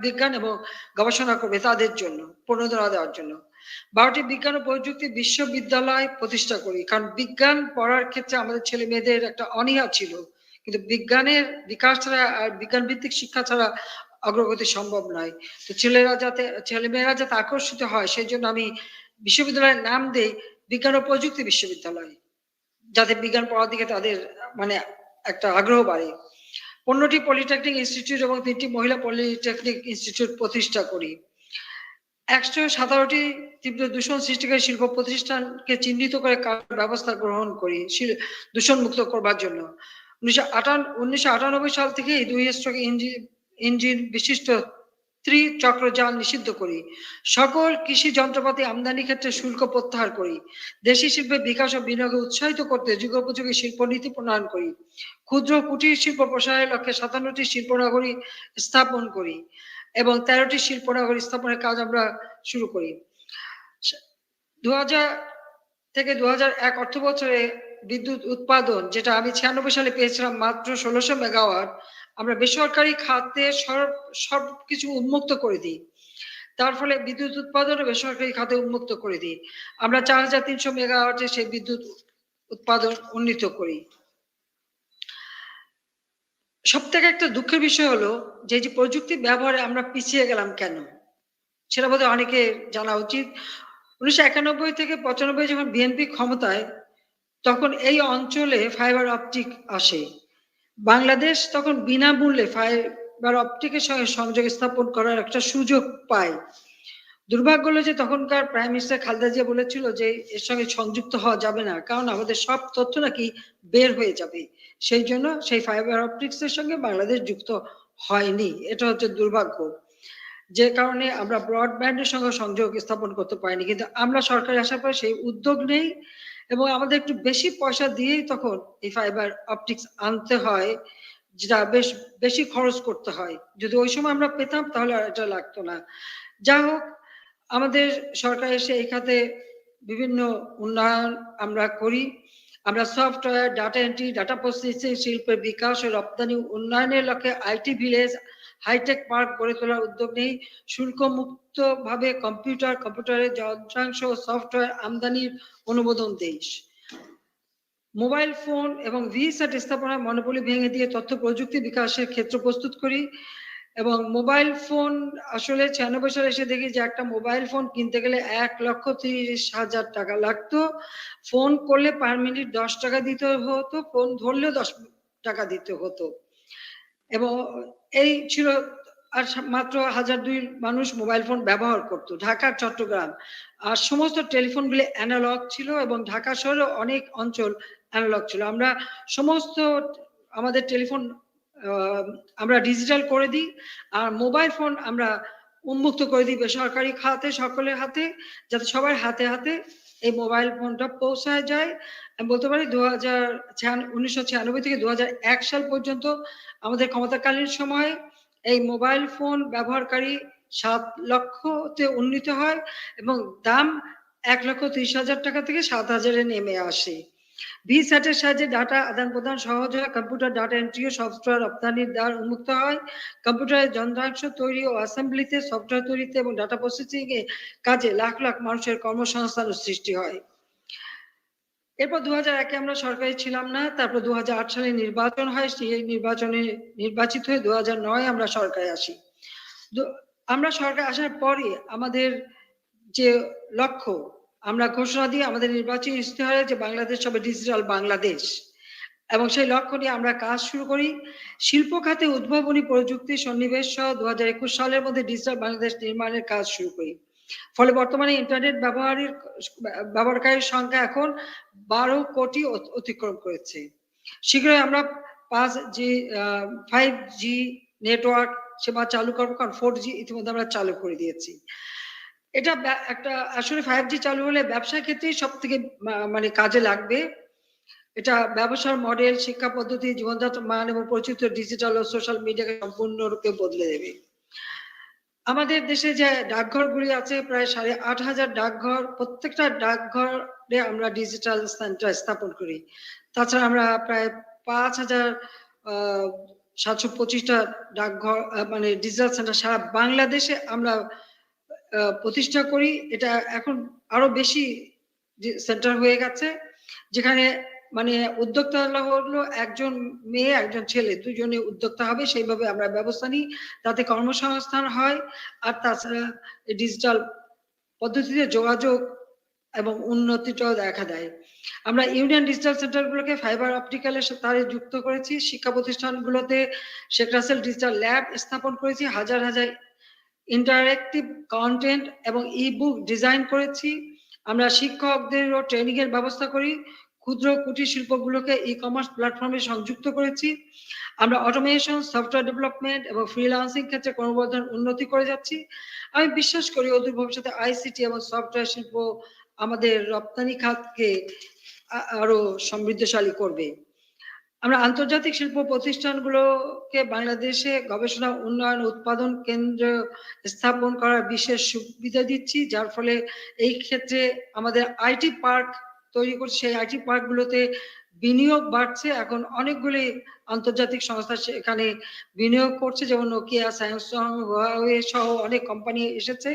বিজ্ঞান এবং গবেষণা করবে তাদের জন্য প্রণোদনা দেওয়ার জন্য। 12টি বিজ্ঞান ও প্রযুক্তি বিশ্ববিদ্যালয় প্রতিষ্ঠা করি, কারণ বিজ্ঞান পড়ার ক্ষেত্রে আমাদের ছেলে মেয়েদের একটা অনীহা ছিল, কিন্তু বিজ্ঞানের বিকাশ ছাড়া আর বিজ্ঞান ভিত্তিক শিক্ষা ছাড়া অগ্রগতি সম্ভব নয়। তো ছেলেমেয়েরা যাতে আকর্ষিত হয় সেই জন্য আমি বিশ্ববিদ্যালয়ের নাম দেই বিজ্ঞান ও প্রযুক্তি বিশ্ববিদ্যালয়, যাতে বিজ্ঞান পড়ার দিকে তাদের একটা আগ্রহ বাড়ে। 15টি পলিটেকনিক ইনস্টিটিউট এবং 3টি মহিলা পলিটেকনিক ইনস্টিটিউট প্রতিষ্ঠা করি। 117টি তীব্র দূষণ সৃষ্টিকারী শিল্প প্রতিষ্ঠানকে চিহ্নিত করে ব্যবস্থা গ্রহণ করি দূষণ মুক্ত করবার জন্য। 1998 সাল থেকে 2 স্ট্রোক ইঞ্জিন বিশিষ্ট ত্রিচক্রযান নিষিদ্ধ করি। সকল কৃষি যন্ত্রপাতি আমদানি ক্ষেত্রে শুল্ক প্রত্যাহার করি। দেশি শিল্পের বিকাশ ও বিনিয়োগে উৎসাহিত করতে যুগোপযোগী শিল্পনীতি প্রণয়ন করি। ক্ষুদ্র কুটির শিল্প প্রসারের লক্ষ্যে 57টি শিল্পনগরী স্থাপন করি এবং 13টি শিল্পনগরী স্থাপনের কাজ আমরা শুরু করি। থেকে 2001 অর্থ বছরে বিদ্যুৎ উৎপাদন, যেটা আমি 96 সালে পেয়েছিলাম মাত্র 1600 মেগাওয়াট, আমরা বেসরকারি খাতে সবকিছু উন্মুক্ত করে দিই। তার ফলে বিদ্যুৎ উৎপাদন বেসরকারি খাতে উন্মুক্ত করে দিই। আমরা 4300 মেগাওয়াটে সেই বিদ্যুৎ উৎপাদন উন্নীত করি। সব থেকে একটা দুঃখের বিষয় হলো যে প্রযুক্তি ব্যবহারে আমরা পিছিয়ে গেলাম কেন, সেটা বোধহয় অনেকে জানা উচিত। 1991 থেকে 95 যখন বিএনপি ক্ষমতায়, তখন এই অঞ্চলে ফাইবার অপটিক আসে। বাংলাদেশ তখন বিনামূল্যে ফাইবার অপটিকের সঙ্গে সংযোগ স্থাপন করার একটা সুযোগ পায়। দুর্ভাগ্য হলো যে তখনকার প্রাইম মিনিস্টার খালেদা জিয়া বলেছিল যে এর সঙ্গে সংযুক্ত হওয়া যাবে না, কারণ আমাদের সব তথ্য নাকি বের হয়ে যাবে। সেই জন্য সেই ফাইবার অপটিক্স এর সঙ্গে বাংলাদেশ যুক্ত হয়নি। এটা হচ্ছে দুর্ভাগ্য, যে কারণে আমরা ব্রডব্যান্ডের সঙ্গে সংযোগ স্থাপন করতে পারিনি। কিন্তু আমরা সরকারে আসার পর সেই উদ্যোগ নেই এবং আমাদের একটু বেশি পয়সা দিয়েই তখন এই ফাইবার অপটিক্স আনতে হয়, যেটা বেশি খরচ করতে হয়। যদি ওই সময় আমরা পেতাম তাহলে আর এটা লাগতো না। যা হোক, আমাদের সরকার এসে এই খাতে বিভিন্ন উন্নয়ন আমরা করি। আমরা software, data entry, data processing শিল্পের বিকাশ ও রপ্তানি উন্নয়নের লক্ষ্যে আইটি ভিলেজ, হাইটেক পার্ক গড়ে তোলার উদ্যোগ নেই। শুল্ক মুক্ত ভাবে কম্পিউটারের যন্ত্রাংশ ও সফটওয়্যার আমদানির অনুমোদন দেই। মোবাইল ফোন এবং ভিস্যাট স্থাপনার মনোপলি ভেঙে দিয়ে তথ্য প্রযুক্তি বিকাশের ক্ষেত্র প্রস্তুত করি। এবং মোবাইল ফোন আসলে 96 সালে এসে দেখি যে একটা মোবাইল ফোন কিনতে গেলে 1,30,000 টাকা লাগতো। ফোন করলে পার মিনিট 10 টাকা দিতে হতো, ফোন ধরলেও 10 টাকা দিতে হতো। এবং এই ছিল, আর মাত্র 1002 মানুষ মোবাইল ফোন ব্যবহার করতো ঢাকা চট্টগ্রাম। আর সমস্ত টেলিফোনগুলি অ্যানালগ ছিল এবং ঢাকা শহরে অনেক অঞ্চল অ্যানালগ ছিল। আমরা সমস্ত আমাদের টেলিফোন আমরা ডিজিটাল করে দিই, আর মোবাইল ফোন আমরা উন্মুক্ত করে দিই বেসরকারি খাতে, সকলের হাতে, যাতে সবার হাতে হাতে এই মোবাইল ফোনটা পৌঁছায় যায়। আমি বলতে পারি 1996 থেকে 2001 সাল পর্যন্ত আমাদের ক্ষমতাকালীন সময়ে এই মোবাইল ফোন ব্যবহারকারী 7 লক্ষতে উন্নীত হয় এবং দাম 1,30,000 টাকা থেকে 7,000-এ নেমে আসে। ভিস্যাটের সাহায্যে ডাটা আদান প্রদান সহজ হয়, কম্পিউটার ডাটা এন্ট্রি ও সফটওয়্যার রপ্তানির দ্বার উন্মুক্ত হয়, কম্পিউটারের যন্ত্রাংশ তৈরি ও অ্যাসেম্বলিতে, সফটওয়্যার তৈরিতে এবং ডাটা প্রসেসিং এ কাজে লাখ লাখ মানুষের কর্মসংস্থান সৃষ্টি হয়। এরপর 2001-এ আমরা সরকারি ছিলাম না, তারপর 2008 সালে নির্বাচন হয়, সেই নির্বাচনে নির্বাচিত হয়ে 2009 আমরা সরকারে আসি। আমরা সরকার আসার পরে আমাদের যে লক্ষ্য, আমরা ঘোষণা দিই আমাদের নির্বাচনী ইশতেহারে যে বাংলাদেশ হবে ডিজিটাল বাংলাদেশ, এবং সেই লক্ষ্য নিয়ে আমরা কাজ শুরু করি। শিল্প খাতে উদ্ভাবনী প্রযুক্তি সন্নিবেশ সহ 2021 সালের মধ্যে ডিজিটাল বাংলাদেশ নির্মাণের কাজ শুরু করি। ফলে বর্তমানে ইন্টারনেট ব্যবহারকারীর সংখ্যা এখন 12 কোটি অতিক্রম করেছে। শীঘ্রই আমরা 5G নেটওয়ার্ক সেবা চালু করবো, কারণ 4G ইতিমধ্যে আমরা চালু করে দিয়েছি। এটা একটা আসলে 5G চালু হলে ব্যবসার ক্ষেত্রে সব থেকে মানে কাজে লাগবে। এটা ব্যবসার মডেল, শিক্ষা পদ্ধতি, জীবনযাত্রার মান এবং পরিচিত ডিজিটাল ও সোশ্যাল মিডিয়াকে সম্পূর্ণরূপে বদলে দেবে। আমাদের দেশে যে ডাকঘরগুলি আছে প্রায় 8,500 ডাকঘর, প্রত্যেকটা ডাকঘরে আমরা ডিজিটাল সেন্টার স্থাপন করি। তাছাড়া আমরা প্রায় 5,725টা ডাকঘর মানে ডিজিটাল সেন্টার সারা বাংলাদেশে আমরা প্রতিষ্ঠা করি। এটা এখন আরো বেশি সেন্টার হয়ে গেছে, যেখানে মানে উদ্যোক্তা হলো একজন মেয়ে একজন ছেলে, দুজনে উদ্যোক্তা হবে, সেইভাবে আমরা ব্যবস্থা নিই, তাতে কর্মসংস্থান হয়। আর তাছাড়া ডিজিটাল পদ্ধতিতে যোগাযোগ এবং উন্নতিটাও দেখা দেয়। আমরা ইউনিয়ন ডিজিটাল সেন্টারগুলোকে ফাইবার অপটিক্যালের সাথে যুক্ত করেছি। শিক্ষা প্রতিষ্ঠানগুলোতে শেখ রাসেল ডিজিটাল ল্যাব স্থাপন করেছি, হাজার হাজার ইন্টারেক্টিভ কন্টেন্ট এবং ই-বুক ডিজাইন করেছি। আমরা শিক্ষকদেরও ট্রেনিং এর ব্যবস্থা করি। ক্ষুদ্র কুটির শিল্পগুলোকে ই কমার্স প্ল্যাটফর্মে সংযুক্ত করেছি। আমরা অটোমেশন, সফটওয়্যার ডেভেলপমেন্ট এবং ফ্রিল্যান্সিং ক্ষেত্রে ক্রমবর্ধমান উন্নতি করে যাচ্ছি। আমি বিশ্বাস করি অদূর ভবিষ্যতে আইসিটি এবং সফটওয়্যার শিল্প আমাদের রপ্তানি খাতকে আরো সমৃদ্ধশালী করবে। আমরা আন্তর্জাতিক শিল্প প্রতিষ্ঠানগুলোকে বাংলাদেশে গবেষণা, উন্নয়ন, উৎপাদন কেন্দ্র স্থাপন করার বিশেষ সুবিধা দিচ্ছি, যার ফলে এই ক্ষেত্রে আমাদের আইটি পার্ক তৈরি করছে, সেই আইটি পার্কগুলোতে বিনিয়োগ বাড়ছে। এখন অনেকগুলি আন্তর্জাতিক সংস্থা সেখানে বিনিয়োগ করছে, যেমন নোকিয়া, স্যামসাং, হুয়াওয়ে সহ অনেক কোম্পানি এসেছে।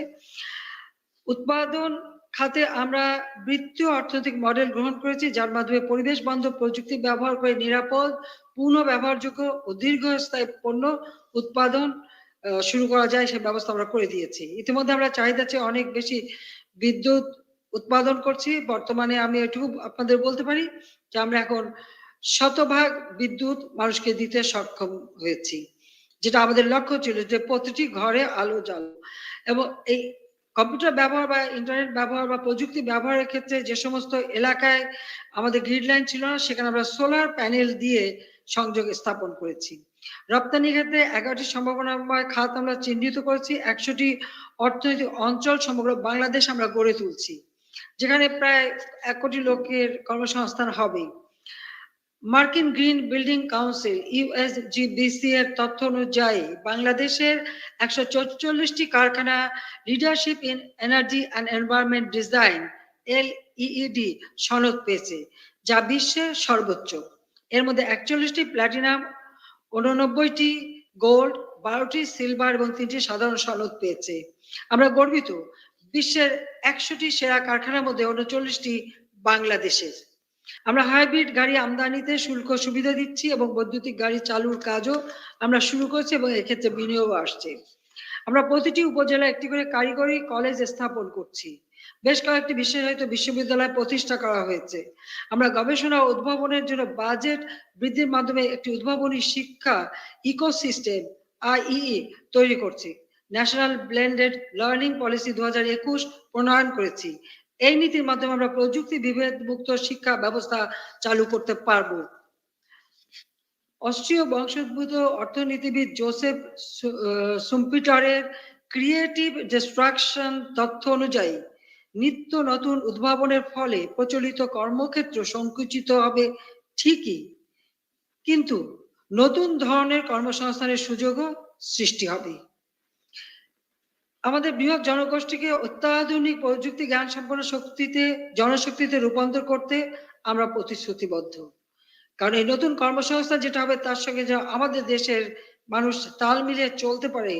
উৎপাদন খাতে আমরা বৃত্তীয় অর্থনৈতিক মডেল গ্রহণ করেছি, যার মাধ্যমে পরিবেশ বান্ধব প্রযুক্তি ব্যবহার করে নিরাপদ, পুনঃ ব্যবহারযোগ্য ও দীর্ঘস্থায়ী পণ্য উৎপাদন শুরু করা যায়, সে ব্যবস্থা আমরা করে দিয়েছি। ইতিমধ্যে আমরা চাহিদার চেয়ে অনেক বেশি বিদ্যুৎ উৎপাদন করছি। বর্তমানে আমি এটুকু আপনাদের বলতে পারি যে আমরা এখন 100% বিদ্যুৎ মানুষকে দিতে সক্ষম হয়েছি, যেটা আমাদের লক্ষ্য ছিল যে প্রতিটি ঘরে আলো জ্বালো। এবং এই কম্পিউটার ব্যবহার বা ইন্টারনেট ব্যবহার বা প্রযুক্তি ব্যবহারের ক্ষেত্রে যে সমস্ত এলাকায় আমাদের গ্রিড লাইন ছিল না, সেখানে আমরা সোলার প্যানেল দিয়ে সংযোগ স্থাপন করেছি। রপ্তানি ক্ষেত্রে 11টি সম্ভাবনাময় খাত আমরা চিহ্নিত করেছি, 100টি অর্থনৈতিক অঞ্চল সমগ্র বাংলাদেশ আমরা গড়ে তুলছি, যেখানে প্রায় 1 কোটি লোকের কর্মসংস্থান হবে। মার্কিন গ্রিন বিল্ডিং কাউন্সিল ইউএসজিবিসি এর তথ্য অনুযায়ী বাংলাদেশের 144টি কারখানা leadership in energy and environment design LEED সনদ পেয়েছে, যা বিশ্বের সর্বোচ্চ। এর মধ্যে 41টি প্ল্যাটিনাম, 89টি গোল্ড, 12টি সিলভার এবং 3টি সাধারণ সনদ পেয়েছে। আমরা গর্বিত, বিশ্বের 100টি সেরা কারখানার মধ্যে 39টি বাংলাদেশের। আমরা হাইব্রিড গাড়ি আমদানিতে শুল্ক সুবিধা দিচ্ছি এবং বৈদ্যুতিক গাড়ি চালুর কাজও আমরা শুরু করছি এবং এক্ষেত্রে বিনিয়োগ আসছে। আমরা প্রতিটি উপজেলায় একটি করে কারিগরি কলেজ স্থাপন করছি। বেশ কয়েকটি বিশেষায়িত বিশ্ববিদ্যালয় প্রতিষ্ঠা করা হয়েছে। আমরা গবেষণা ও উদ্ভাবনের জন্য বাজেট বৃদ্ধির মাধ্যমে একটি উদ্ভাবনী শিক্ষা ইকোসিস্টেম IEE তৈরি করছি। ন্যাশনাল ব্লেন্ডেড লার্নিং পলিসি 2021 প্রণয়ন করেছি। এই নীতির মাধ্যমে আমরা প্রযুক্তি বিভেদ মুক্ত শিক্ষা ব্যবস্থা চালু করতে পারবো। অস্ট্রীয় বংশোদ্ভূত অর্থনীতিবিদ জোসেফ সুম্পিটারের ক্রিয়েটিভ ডিস্ট্রাকশন তথ্য অনুযায়ী নিত্য নতুন উদ্ভাবনের ফলে প্রচলিত কর্মক্ষেত্র সংকুচিত হবে ঠিকই, কিন্তু নতুন ধরনের কর্মসংস্থানের সুযোগও সৃষ্টি হবে। আমাদের বৃহৎ জনগোষ্ঠীকে অত্যাধুনিক প্রযুক্তি জ্ঞান সম্পন্ন জনশক্তিতে রূপান্তর করতে আমরা প্রতিশ্রুতিবদ্ধ। কারণ এই নতুন কর্মসংস্থান যেটা হবে, তার সঙ্গে যা আমাদের দেশের মানুষ তাল মিলিয়ে চলতে পারে,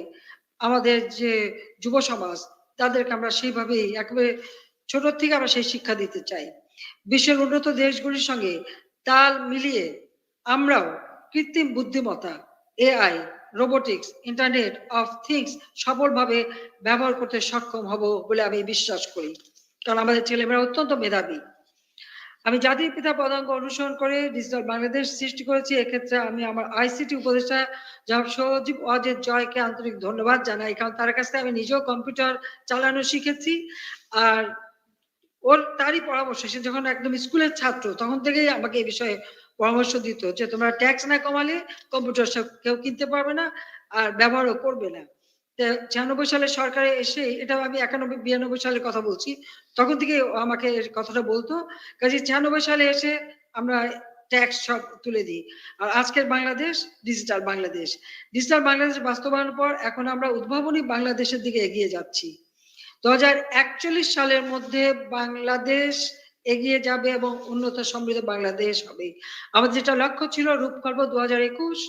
আমাদের যে যুব সমাজ তাদেরকে আমরা সেইভাবেই একেবারে ছোট থেকে আমরা সেই শিক্ষা দিতে চাই। বিশ্বের উন্নত দেশগুলির সঙ্গে তাল মিলিয়ে আমরাও কৃত্রিম বুদ্ধিমত্তা, AI, robotics, internet of things সফলভাবে ব্যবহার করতে সক্ষম হব বলে আমি বিশ্বাস করি, কারণ আমাদের ছেলেমেয়েরা অত্যন্ত মেধাবী। আমি জাতির পিতা পদাঙ্ক অনুসরণ করে ডিজিটাল বাংলাদেশ সৃষ্টি করেছি। এক্ষেত্রে আমি আমার ICT উপদেষ্টা জনাব সজীব ওয়াজেদ জয়কে আন্তরিক ধন্যবাদ জানাই, কারণ তার কাছ থেকে আমি নিজেও কম্পিউটার চালানো শিখেছি। আর তারই পরামর্শ, সে যখন একদম স্কুলের ছাত্র তখন থেকেই আমাকে এই বিষয়ে পরামর্শ দিত যে তোমরা ট্যাক্স না কমালে কম্পিউটার কেউ কিনতে পারবে না আর ব্যবহারও করবে না। 96 সালে সরকারে এসে, এটা আমি 91-92 সালের কথা বলছি, তখন থেকে আমাকে কথাটা বলতো। কাজে 96 সালে এসে আমরা ট্যাক্স সব তুলে দিই। আর আজকের বাংলাদেশ ডিজিটাল বাংলাদেশ। ডিজিটাল বাংলাদেশ বাস্তবায়নের পর এখন আমরা উদ্ভাবনী বাংলাদেশের দিকে এগিয়ে যাচ্ছি। 2041 সালের মধ্যে বাংলাদেশ এগিয়ে যাবে এবং উন্নত সমৃদ্ধ বাংলাদেশ হবে। আমাদের যেটা লক্ষ্য ছিল রূপকল্প 2021,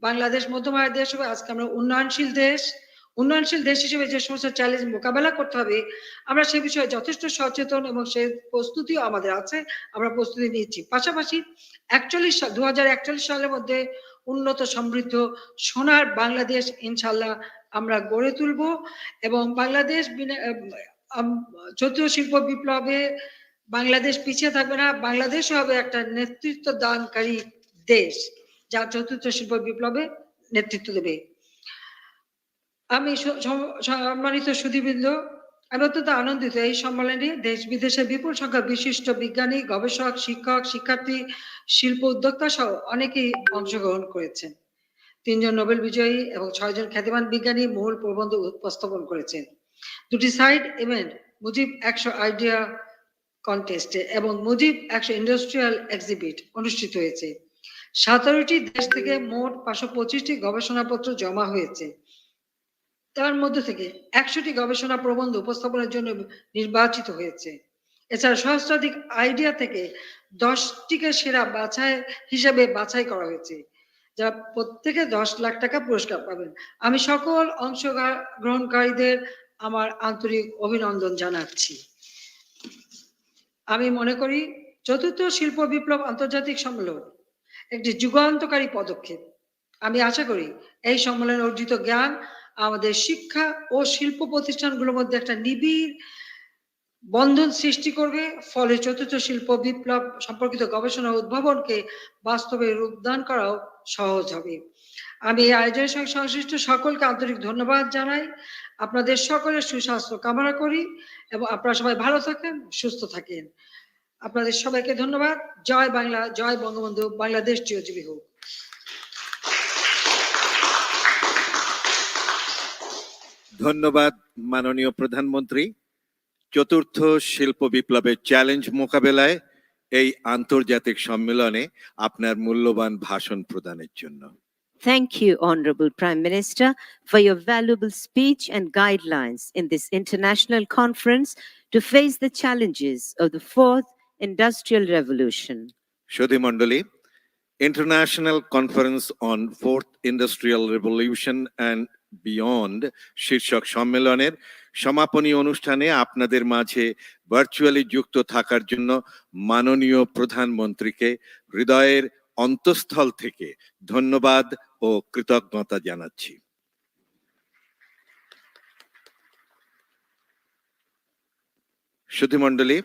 বাংলাদেশ মধ্যম আয়ের দেশ হবে। আজকে আমরা উন্নয়নশীল দেশ। উন্নয়নশীল দেশ হিসেবে যে সমস্ত চ্যালেঞ্জ মোকাবেলা করতে হবে, আমরা সে বিষয়ে যথেষ্ট সচেতন এবং সেই প্রস্তুতিও আমাদের আছে, আমরা প্রস্তুতি নিচ্ছি। পাশাপাশি 2041 সালের মধ্যে উন্নত সমৃদ্ধ সোনার বাংলাদেশ ইনশাল্লাহ আমরা গড়ে তুলব এবং বাংলাদেশ চতুর্থ শিল্প বিপ্লবে বাংলাদেশ পিছিয়ে থাকবে না। বাংলাদেশ হবে একটা নেতৃত্ব দানকারী দেশ যা চতুর্থ শিল্প বিপ্লবে নেতৃত্ব দেবে। আমি সম্মানিত সুধীবৃন্দ, আমি অত্যন্ত আনন্দিত এই সম্মেলনে দেশ বিদেশের বিপুল সংখ্যক বিশিষ্ট বিজ্ঞানী, গবেষক, শিক্ষক, শিক্ষার্থী, শিল্প উদ্যোক্তা সহ অনেকেই অংশগ্রহণ করেছেন। 3 জন নোবেল বিজয়ী এবং 6 জন খ্যাতিমান বিজ্ঞানী মূল প্রবন্ধ উপস্থাপন করেছেন। 2টি side event, Mujib 100 idea contest এবং মুজিব 100 ইন্ডাস্ট্রিয়াল এক্সিবিট অনুষ্ঠিত হয়েছে। 17টি দেশ থেকে মোট 525টি গবেষণাপত্র জমা হয়েছে। তার মধ্যে থেকে 100টি গবেষণা প্রবন্ধ উপস্থাপনের জন্য নির্বাচিত হয়েছে। এছাড়া সহস্রাধিক আইডিয়া থেকে 10টিকে সেরা হিসেবে বাছাই করা হয়েছে, যারা প্রত্যেকে 10 লাখ টাকা পুরস্কার পাবেন। আমি সকল অংশগ্রহণকারীদের আমার আন্তরিক অভিনন্দন জানাচ্ছি। আমি মনে করি চতুর্থ শিল্প বিপ্লব আন্তর্জাতিক সম্মেলন একটি যুগান্তকারী পদক্ষেপ। আমি আশা করি এই সম্মেলনে অর্জিত জ্ঞান আমাদের শিক্ষা ও শিল্প প্রতিষ্ঠানগুলোর মধ্যে একটা নিবিড় বন্ধন সৃষ্টি করবে, ফলে চতুর্থ শিল্প বিপ্লব সম্পর্কিত গবেষণা উদ্ভাবনকে বাস্তবে রূপদান করাও সহজ হবে। আমি এই আয়োজনের সঙ্গে সংশ্লিষ্ট সকলকে আন্তরিক ধন্যবাদ জানাই, আপনাদের সকলের সুস্বাস্থ্য কামনা করি এবং আপনারা সবাই ভালো থাকেন, সুস্থ থাকেন। আপনাদের সবাইকে ধন্যবাদ। জয় বাংলা, জয় বঙ্গবন্ধু, বাংলাদেশ চিরজীবী হোক। ধন্যবাদ মাননীয় প্রধানমন্ত্রী। চতুর্থ শিল্প বিপ্লবের চ্যালেঞ্জ মোকাবেলায় এই আন্তর্জাতিক সম্মেলনে আপনার মূল্যবান ভাষণ প্রদানের জন্য। Thank you, Honorable Prime Minister, for your valuable speech and guidelines in this international conference to face the challenges of the fourth industrial revolution. সুধী মণ্ডলী, International Conference on Fourth Industrial Revolution and Beyond শীর্ষক সম্মেলনের সমাপনী অনুষ্ঠানে আপনাদের মাঝে virtually যুক্ত থাকার জন্য মাননীয় প্রধানমন্ত্রীকে হৃদয়ের অন্তঃস্থল থেকে ধন্যবাদ ও কৃতজ্ঞতা জানাচ্ছি। সুধী মণ্ডলী,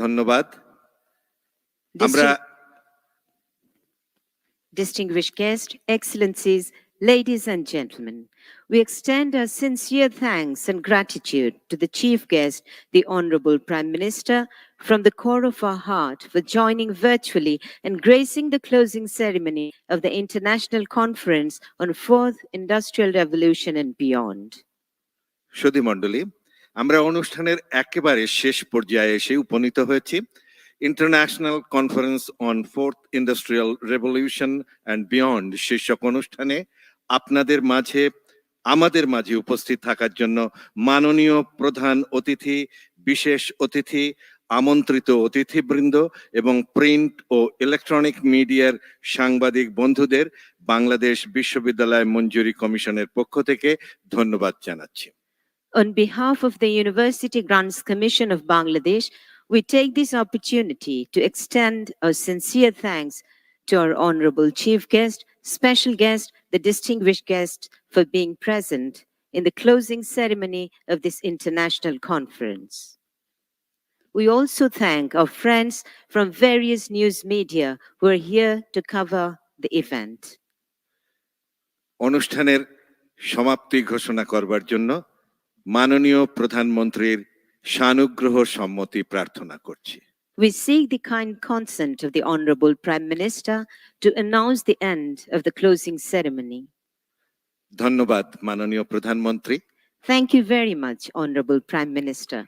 ধন্যবাদ। আমরা Distinguished guests, Excellencies, ladies and gentlemen, we extend our sincere thanks and gratitude to the Chief Guest, the Honorable Prime Minister, from the core of our heart for joining virtually and gracing the closing ceremony of the International Conference on Fourth Industrial Revolution and Beyond. সুধী মণ্ডলী, আমরা অনুষ্ঠানের একেবারে শেষ পর্যায়ে এসে উপনীত হয়েছি। International conference on fourth industrial revolution and beyond শীর্ষক অনুষ্ঠানে আপনাদের মাঝে আমাদের মাঝে উপস্থিত থাকার জন্য মাননীয় প্রধান অতিথি, বিশেষ অতিথি, আমন্ত্রিত অতিথিবৃন্দ এবং প্রিন্ট ও ইলেকট্রনিক মিডিয়ার সাংবাদিক বন্ধুদের বাংলাদেশ বিশ্ববিদ্যালয় মঞ্জুরি কমিশনের পক্ষ থেকে ধন্যবাদ জানাচ্ছি। On behalf of the University Grants Commission of Bangladesh, we take this opportunity to extend our sincere thanks to our Honorable Chief Guest, special guest, the distinguished guest for being present in the closing ceremony of this international conference. We also thank our friends from various news media who are here to cover the event. অনুষ্ঠানের সমাপ্তি ঘোষণা করবার জন্য মাননীয় প্রধানমন্ত্রীর সানুগ্রহ সম্মতি প্রার্থনা করছি। We seek the kind consent of the Honorable Prime Minister to announce the end of the closing ceremony. ধন্যবাদ মাননীয় প্রধানমন্ত্রী। Thank you very much, Honorable Prime Minister.